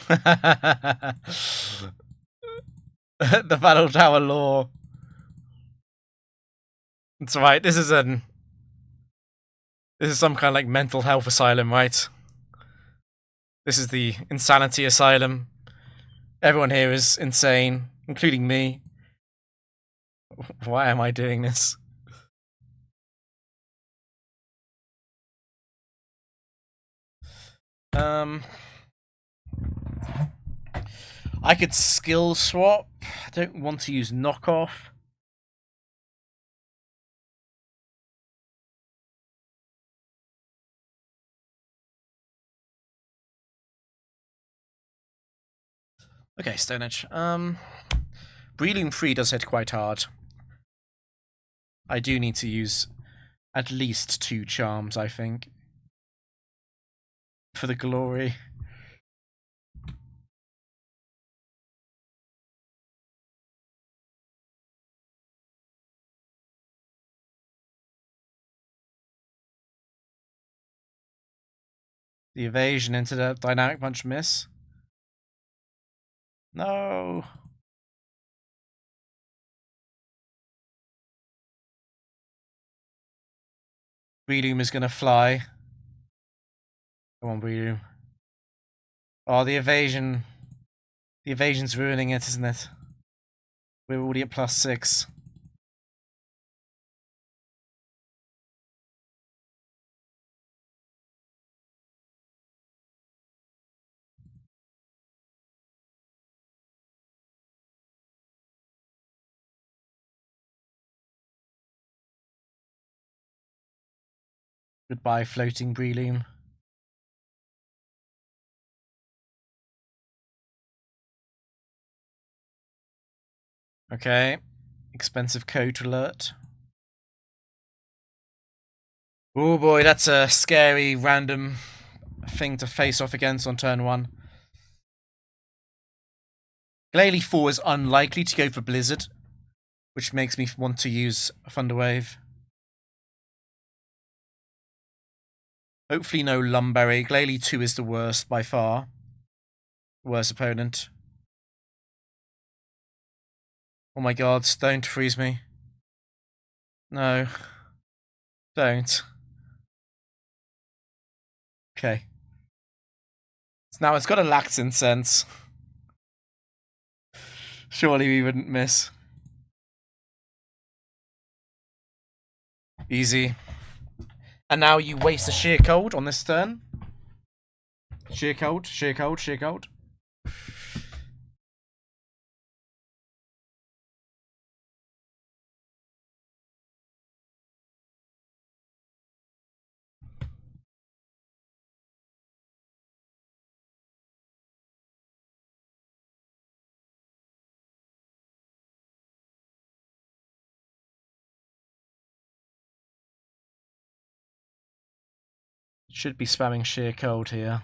The Battle Tower lore. That's right, this is some kind of like mental health asylum, right? This is the insanity asylum. Everyone here is insane, including me. Why am I doing this? I could skill swap. I don't want to use knockoff. Okay, Stone Edge. Breeding free does hit quite hard. I do need to use at least 2 charms, I think. For the glory. The evasion into the dynamic punch miss. No. Breloom is gonna fly. Come on, Breloom. Oh, the evasion. The evasion's ruining it, isn't it? We're already at +6. Goodbye, floating Breloom. Okay. Expensive coat alert. Oh boy, that's a scary random thing to face off against on turn 1. Glalie 4 is unlikely to go for Blizzard, which makes me want to use Thunderwave. Hopefully no Lumberry. Glalie 2 is the worst by far. Worst opponent. Oh my god, don't freeze me. No. Don't. Okay. So now it's got a Laxin sense. Surely we wouldn't miss. Easy. And now you waste a Sheer Cold on this turn. Sheer Cold, Sheer Cold, Sheer Cold. Should be spamming Sheer Cold here.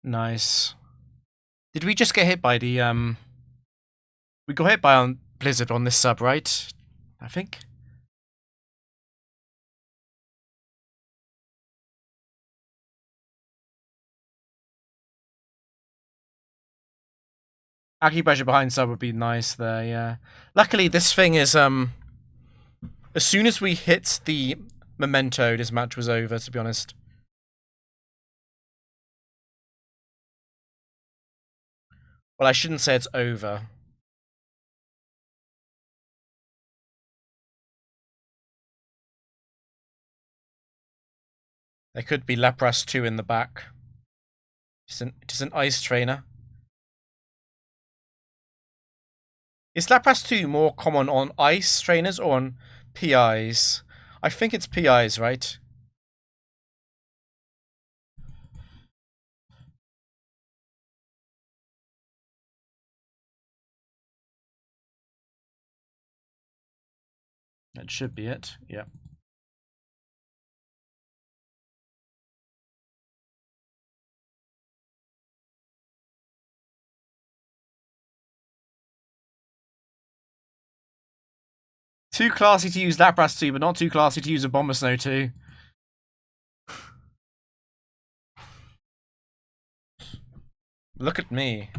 Nice. Did we just get hit by the we got hit by Blizzard on this sub, right? I think. Acupressure behind sub would be nice there, yeah. Luckily this thing is as soon as we hit the memento, this match was over, to be honest. Well, I shouldn't say it's over. There could be Lapras 2 in the back. It is an ice trainer. Is Lapras 2 more common on ice trainers or on PIs? I think it's PIs, right? That should be it, yeah. Too classy to use Lapras 2, but not too classy to use a Abomasnow 2. Look at me.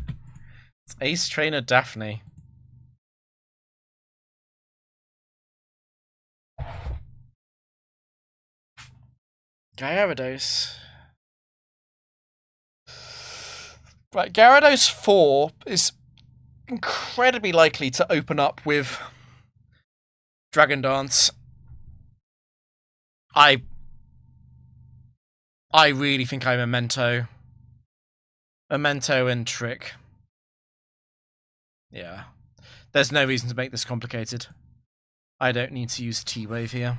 It's Ace Trainer Daphne. Gyarados. Right, Gyarados 4 is incredibly likely to open up with Dragon Dance. I really think I'm Memento. Memento and Trick. Yeah. There's no reason to make this complicated. I don't need to use T-Wave here.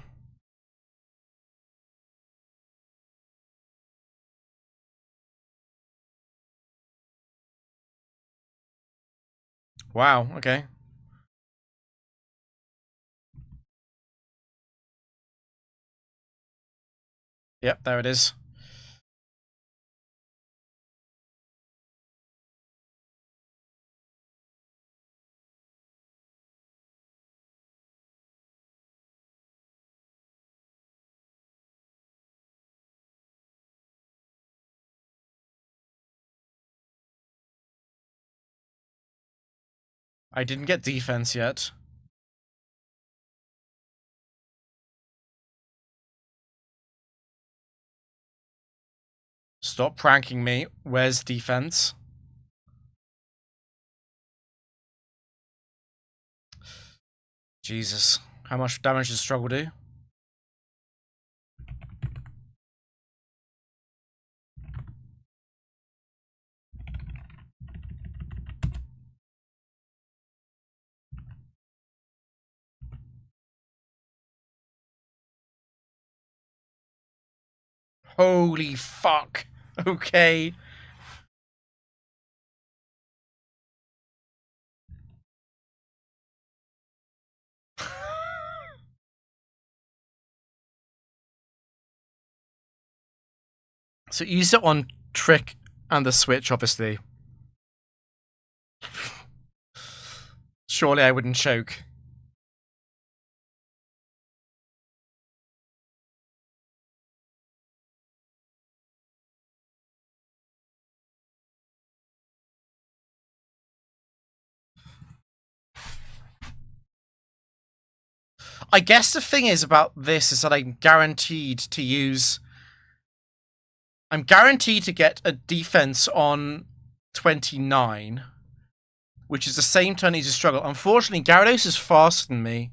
Wow, okay. Yep, there it is. I didn't get defense yet. Stop pranking me. Where's defense? Jesus. How much damage does Struggle do? Holy fuck. Okay. So use it on Trick and the Switch, obviously. Surely I wouldn't choke. I guess the thing is about this is that I'm guaranteed to use... I'm guaranteed to get a defense on 29, which is the same turn he's a struggle. Unfortunately, Gyarados is faster than me,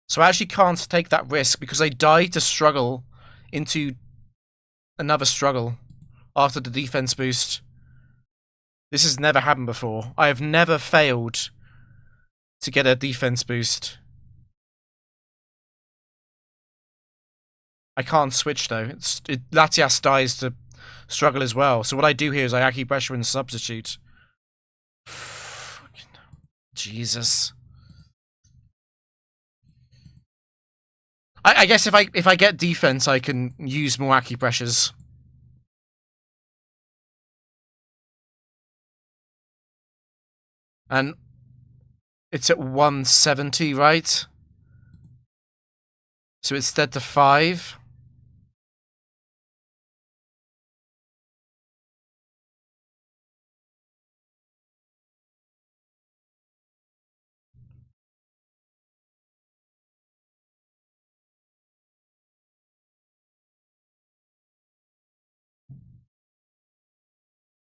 so I actually can't take that risk because I died to struggle into another struggle after the defense boost. This has never happened before. I have never failed to get a defense boost. I can't switch though. Latias dies to struggle as well. So what I do here is I acupressure and substitute. Jesus. I guess if I get defense, I can use more acupressures. And it's at 170, right? So it's dead to 5.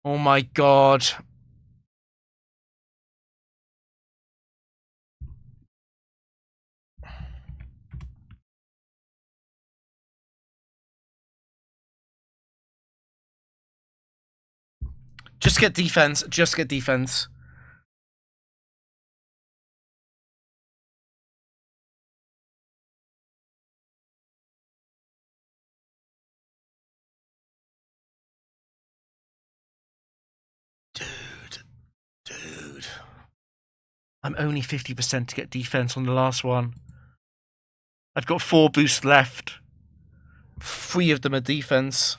Oh my god. Just get defense. Just get defense. Dude. I'm only 50% to get defense on the last one. I've got 4 boosts left. 3 of them are defense.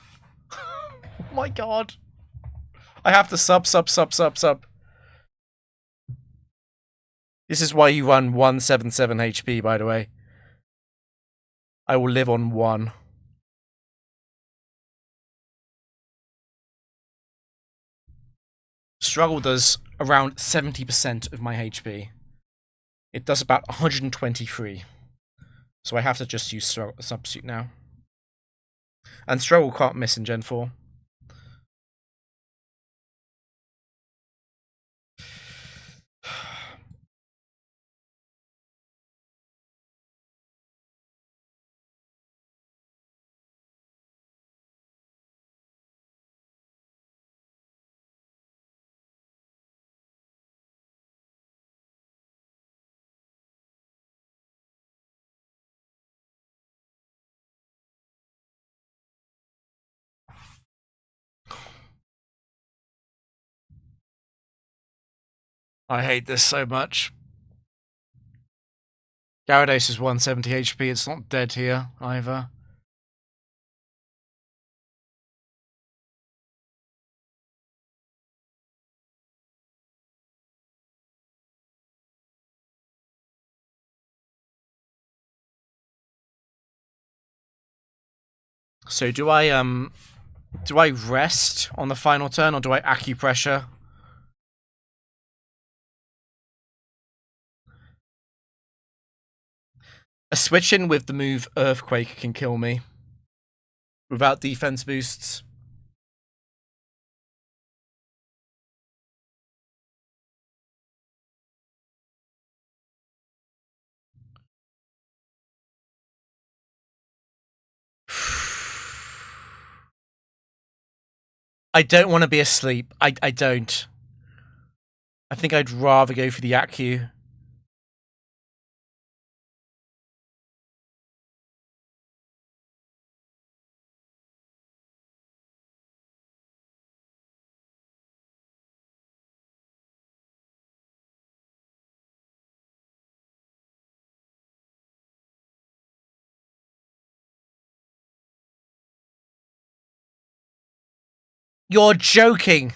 Oh my god. I have to sub. This is why you run 177 HP, by the way. I will live on 1. Struggle does around 70% of my HP. It does about 123. So I have to just use substitute now. And Struggle can't miss in Gen 4. I hate this so much. Gyarados is 170 HP. It's not dead here, either. So do I rest on the final turn, or do I acupressure? A switch in with the move Earthquake can kill me. Without defense boosts. I don't want to be asleep. I don't. I think I'd rather go for the Acu. You're joking.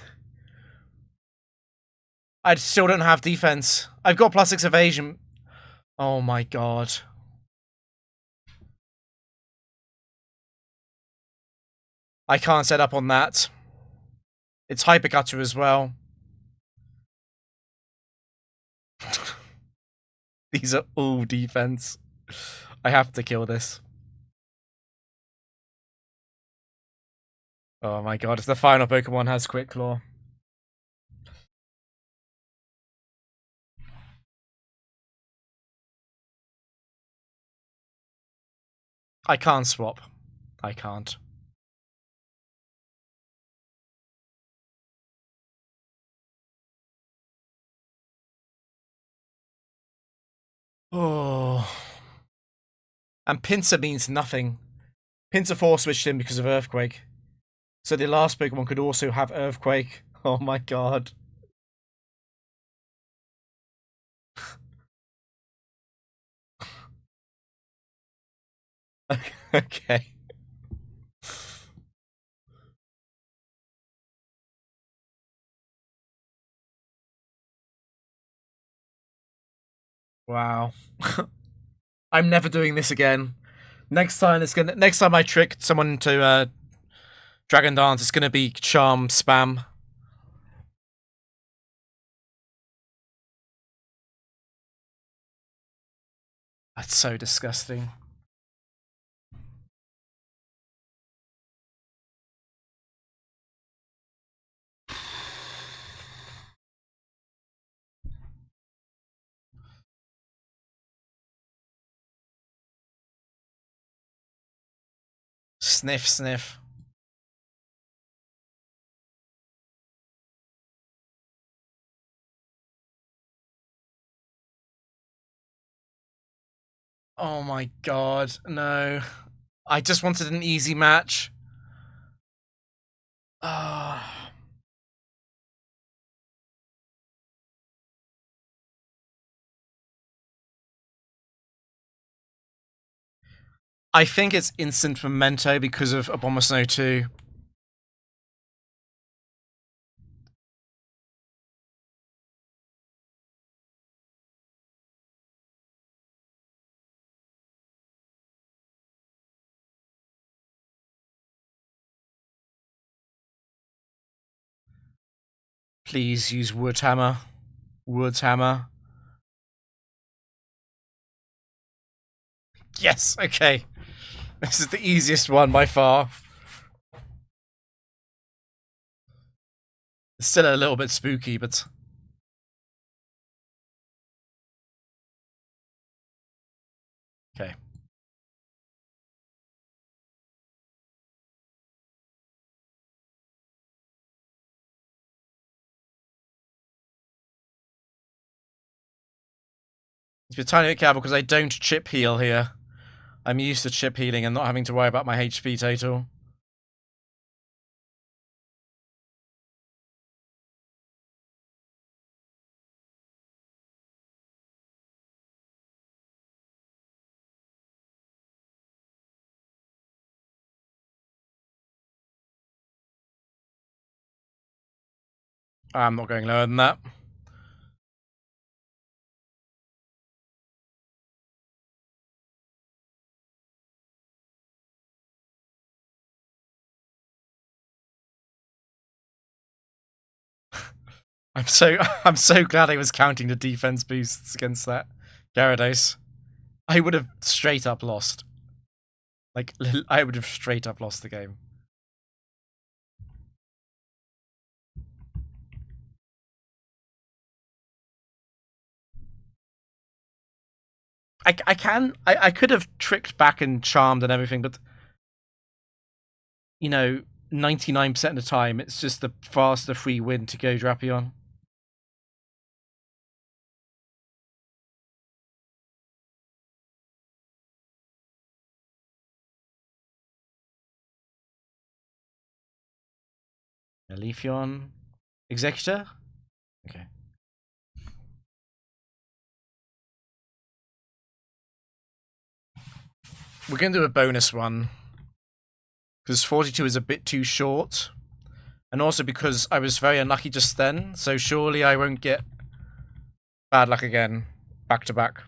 I still don't have defense. I've got +6 evasion. Oh my god. I can't set up on that. It's hyper gutter as well. These are all defense. I have to kill this. Oh my god, it's the final Pokemon has Quick Claw. I can't swap. I can't. Oh. And Pinsir means nothing. Pinsir Force switched in because of Earthquake. So the last Pokemon could also have Earthquake. Oh my god. Okay. Wow. I'm never doing this again. Next time I trick someone to Dragon Dance, it's gonna be Charm spam. That's so disgusting. Sniff, sniff. Oh my god, no. I just wanted an easy match. Ah. I think it's instant Memento because of Abomasnow 2. Please use Wood Hammer. Wood Hammer. Yes, okay. This is the easiest one by far. It's still a little bit spooky, but... Okay. It's a tiny bit careful because I don't chip heal here. I'm used to chip healing and not having to worry about my HP total. I'm not going lower than that. I'm so glad I was counting the defense boosts against that Gyarados. I would have straight up lost. Like, I would have straight up lost the game. I could have tricked back and charmed and everything, but you know, 99% of the time, it's just the faster free win to go Drapion. Leafeon. Executor? Okay. We're going to do a bonus one. Because 42 is a bit too short. And also because I was very unlucky just then, so surely I won't get bad luck again, back to back.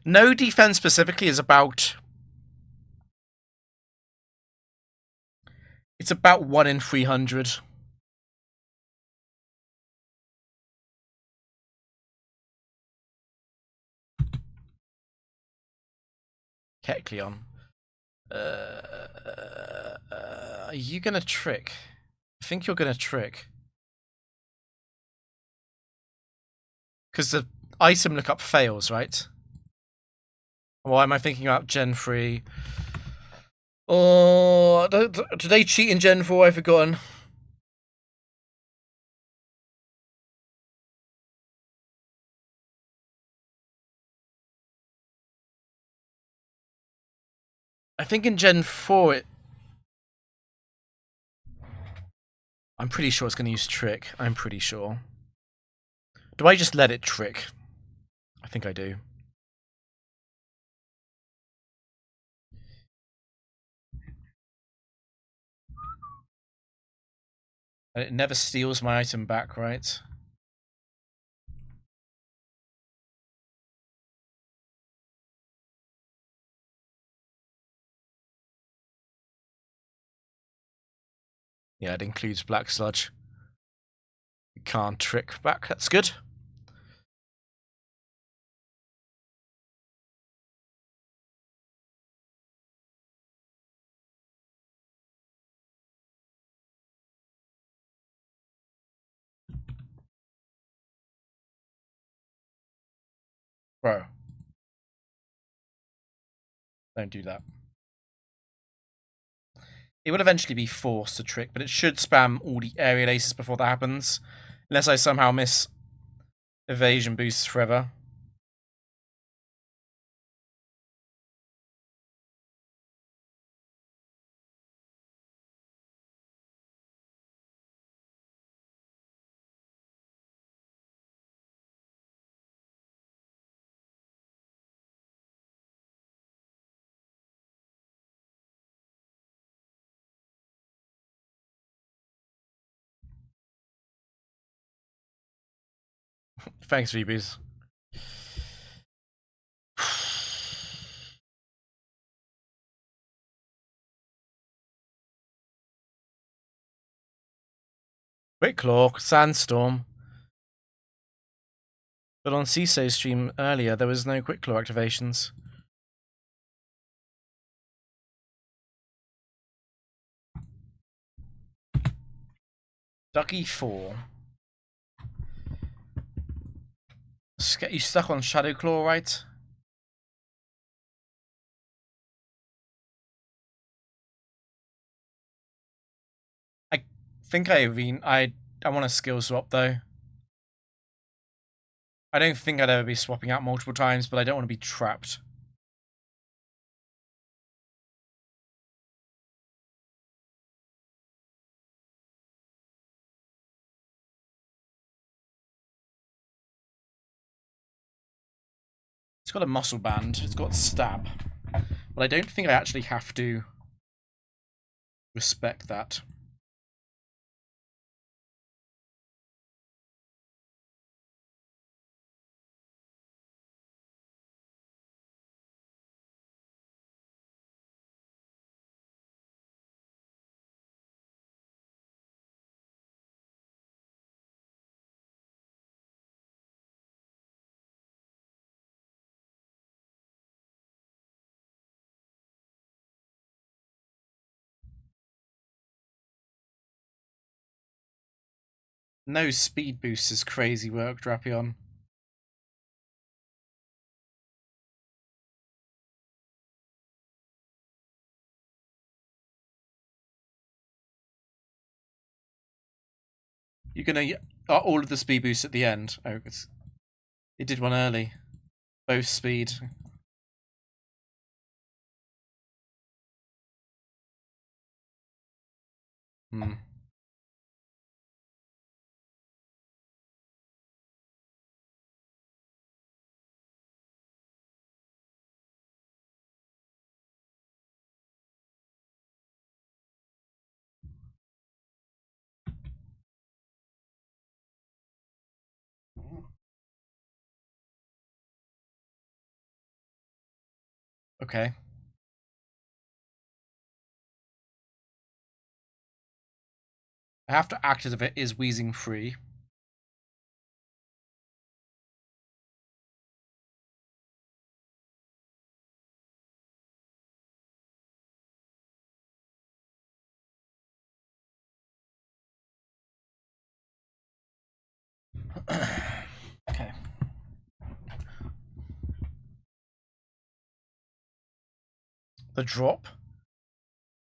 No defense specifically is about... It's about 1 in 300. Kecleon. Are you gonna trick? I think you're gonna trick. Because the item lookup fails, right? Why am I thinking about Gen 3? Oh, do they cheat in Gen 4? I've forgotten. I think in Gen 4 I'm pretty sure it's going to use Trick. I'm pretty sure. Do I just let it Trick? I think I do. And it never steals my item back, right? Yeah, it includes Black Sludge. You can't Trick back. That's good. Bro. Don't do that. It will eventually be forced to Trick, but it should spam all the aerial aces before that happens. Unless I somehow miss evasion boosts forever. Thanks, VBs. Quick Claw, Sandstorm. But on CISO's stream earlier, there was no Quick Claw activations. Ducky 4. Get you stuck on Shadow Claw, right? I think I want to skill swap though. I don't think I'd ever be swapping out multiple times, but I don't want to be trapped. It's got a muscle band. It's got stab. But I don't think I actually have to respect that. No speed boost is crazy work, Drapion. You're gonna all of the speed boosts at the end. Oh, it did one early. Both speed. Hmm. Okay. I have to act as if it is wheezing free. Okay. The drop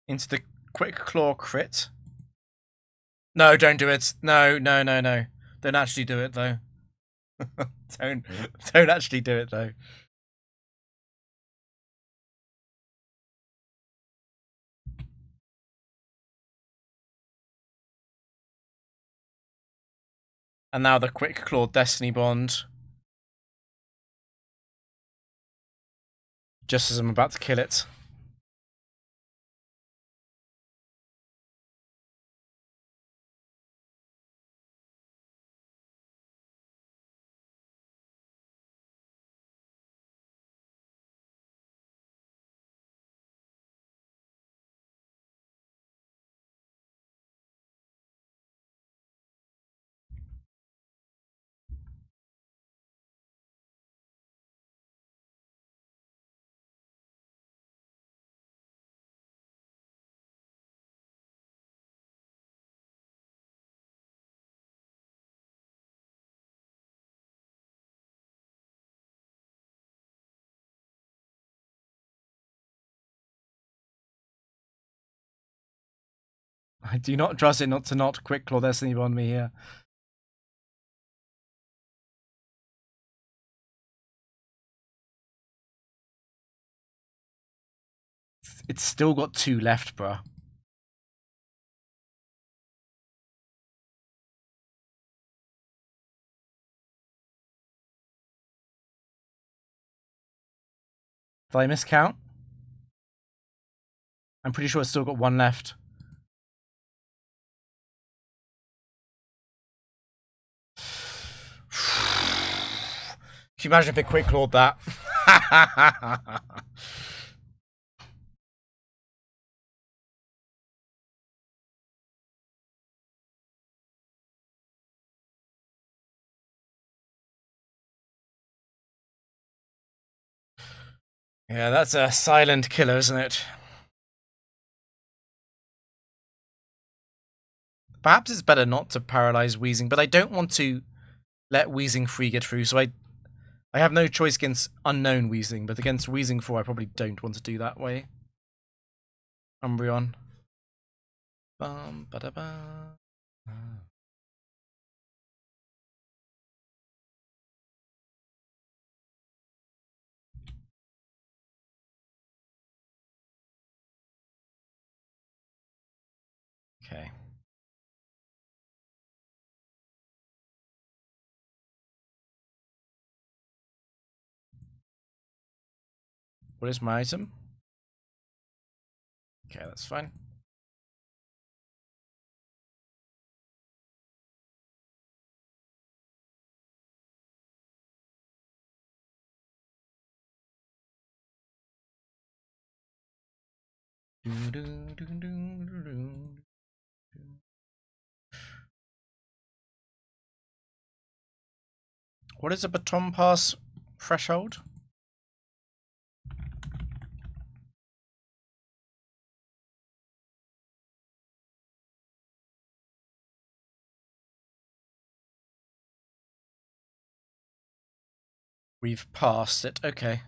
into the quick claw crit. No, don't do it. No. Don't actually do it though. don't actually do it though. And now the quick claw destiny bond. Just as I'm about to kill it. I do not trust it not to not quick claw destiny bond me here. It's still got 2 left, bruh. Did I miscount? I'm pretty sure it's still got 1 left. Can you imagine if it quick clawed that? Yeah, that's a silent killer, isn't it? Perhaps it's better not to paralyze Wheezing, but I don't want to let Wheezing free get through, so I have no choice against unknown Wheezing, but against Wheezing 4 I probably don't want to do that way. Umbreon. Bum, ba-da-ba. Okay. What is my item? Okay, that's fine. What is a baton pass threshold? We've passed it. Okay.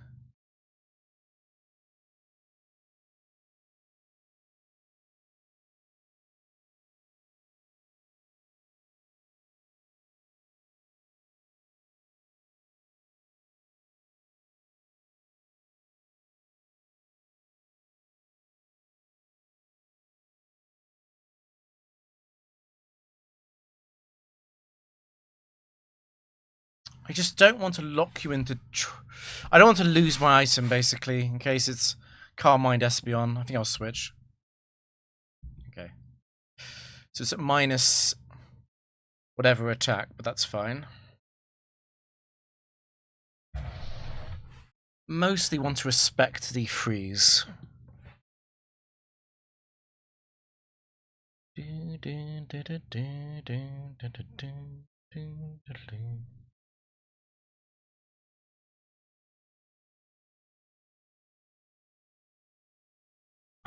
I just don't want to lock you into... I don't want to lose my item, basically, in case it's Carmine Espeon. I think I'll switch. Okay. So it's at minus whatever attack, but that's fine. mostly want to respect the freeze.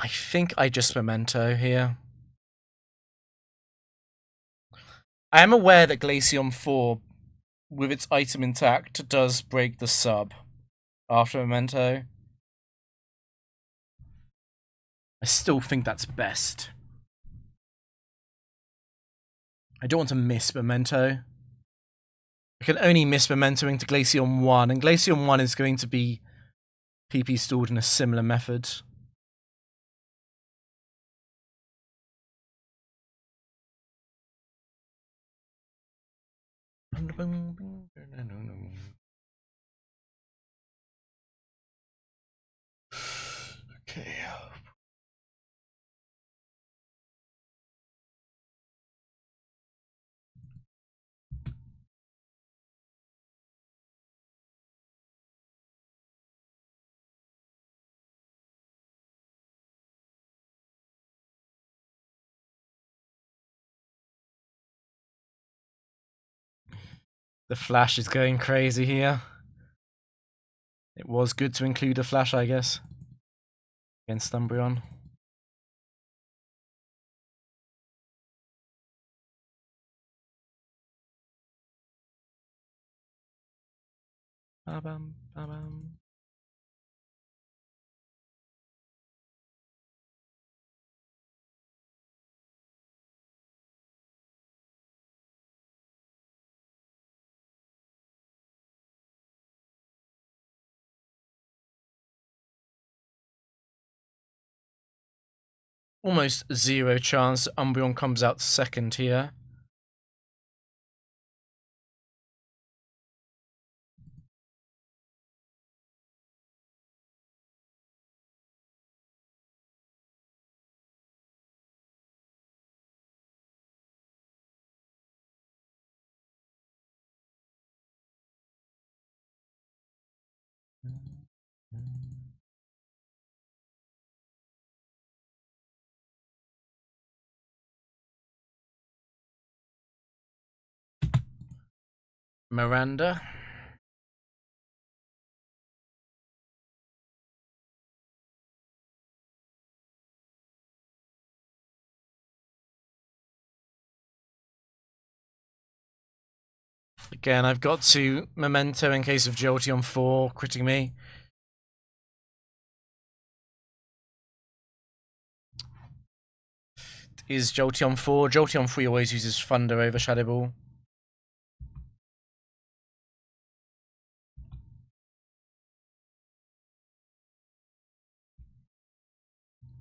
I think I just memento here. I am aware that Glaceon 4, with its item intact, does break the sub after memento. I still think that's best. I don't want to miss memento. I can only miss mementoing to Glaceon 1, and Glaceon 1 is going to be PP stalled in a similar method. Okay. The flash is going crazy here. It was good to include a flash, I guess, against Umbreon. Ba-bam, ba-bam. Almost zero chance Umbreon comes out second here. Miranda. Again, I've got to memento in case of Jolteon 4 critting me. Is Jolteon 4. Jolteon 3 always uses Thunder over Shadow Ball.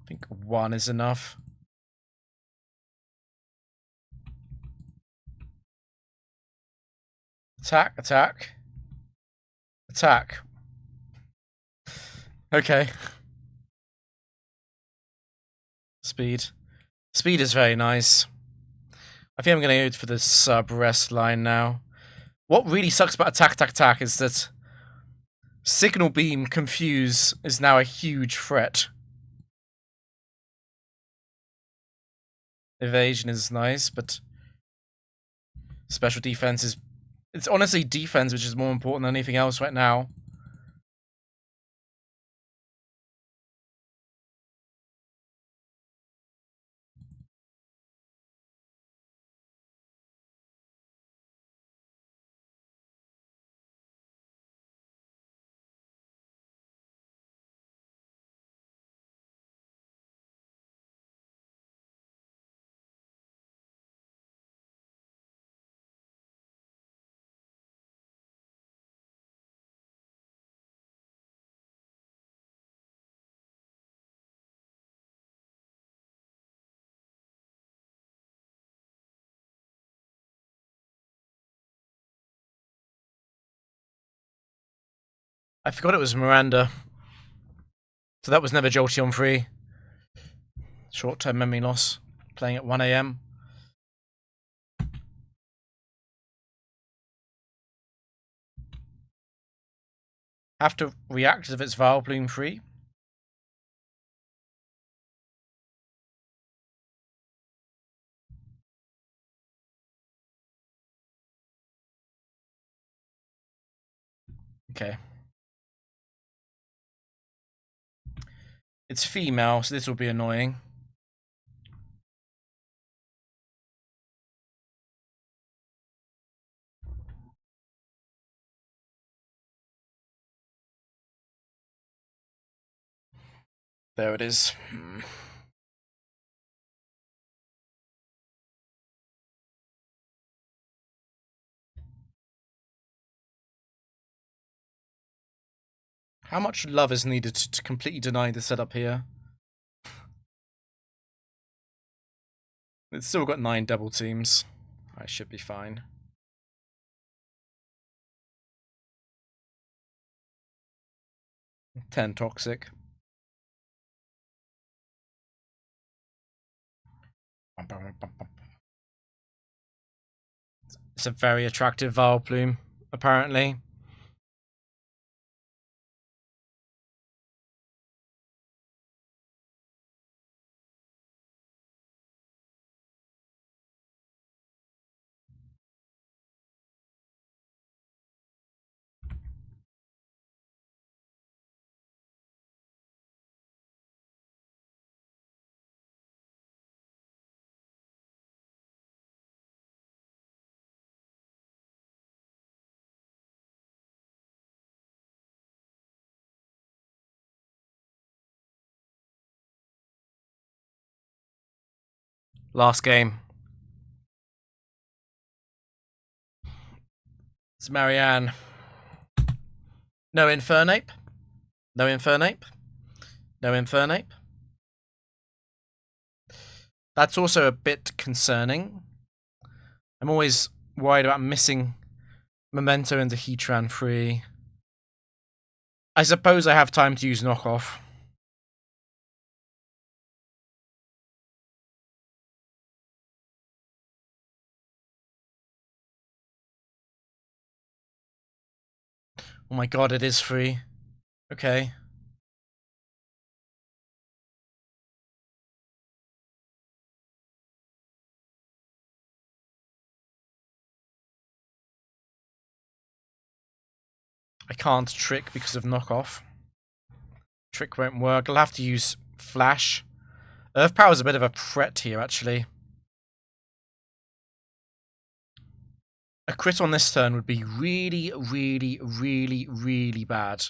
I think 1 is enough. Attack, attack. Attack. Okay. Speed. Speed is very nice. I think I'm going to go for the sub-rest line now. What really sucks about attack, attack, attack is that Signal Beam Confuse is now a huge threat. Evasion is nice, but special defense is... It's honestly defense which is more important than anything else right now. I forgot it was Miranda. So that was never Jolteon 3. Short-term memory loss. Playing at 1 AM. have to react as if it's Vileplume free. Okay. It's female, so this will be annoying. There it is. How much love is needed to completely deny the setup here? It's still got 9 double teams. I should be fine. Ten toxic. It's a very attractive Vileplume, apparently. Last game. It's Marianne. No Infernape. No Infernape. No Infernape. That's also a bit concerning. I'm always worried about missing Memento into Heatran free. I suppose I have time to use knockoff. Oh my god, it is free. Okay. I can't trick because of knockoff. Trick won't work. I'll have to use Flash. Earth Power is a bit of a threat here, actually. A crit on this turn would be really, really, really, really bad.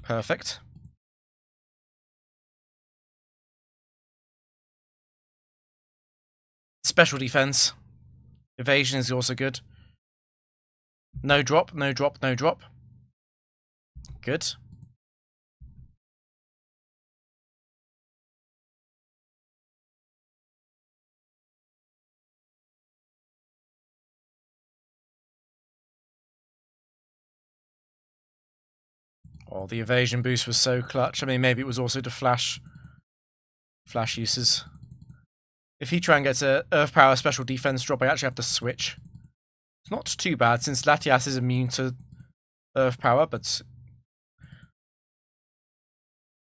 Perfect. Special defense. Evasion is also good. No drop, no drop, no drop. Good. Oh, the evasion boost was so clutch. I mean, maybe it was also to flash uses. If Heatran gets a Earth Power special defense drop, I actually have to switch. It's not too bad, since Latias is immune to Earth Power, but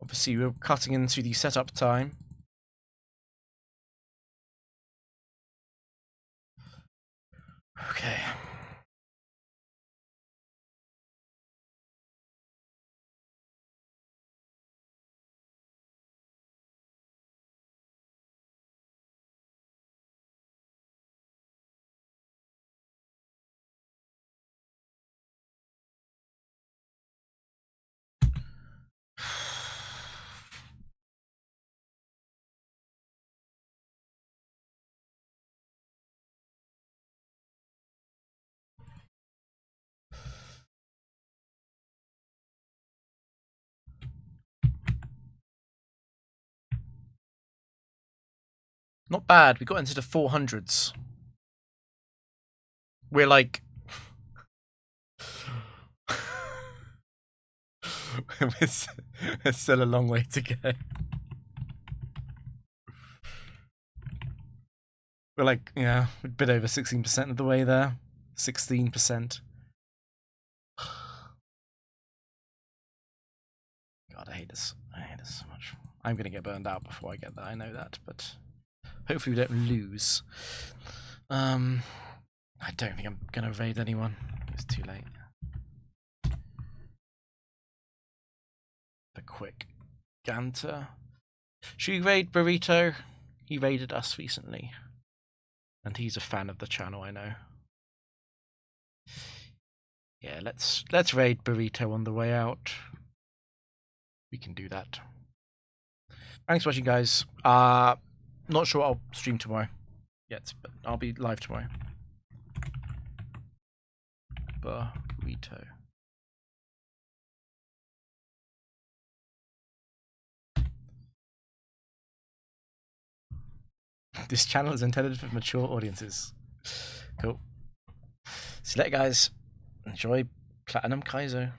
obviously we're cutting into the setup time. Okay. Not bad. We got into the 400s. We're like... There's still a long way to go. We're like, yeah, a bit over 16% of the way there. 16%. God, I hate this. I hate this so much. I'm going to get burned out before I get there, I know that, but hopefully we don't lose. I don't think I'm going to raid anyone. It's too late. The quick Ganter. Should we raid Burrito? He raided us recently. And he's a fan of the channel, I know. Yeah, let's raid Burrito on the way out. We can do that. Thanks for watching, guys. Not sure what I'll stream tomorrow yet, but I'll be live tomorrow. Burrito. This channel is intended for mature audiences. Cool. See you later, guys. Enjoy Platinum Kaizo.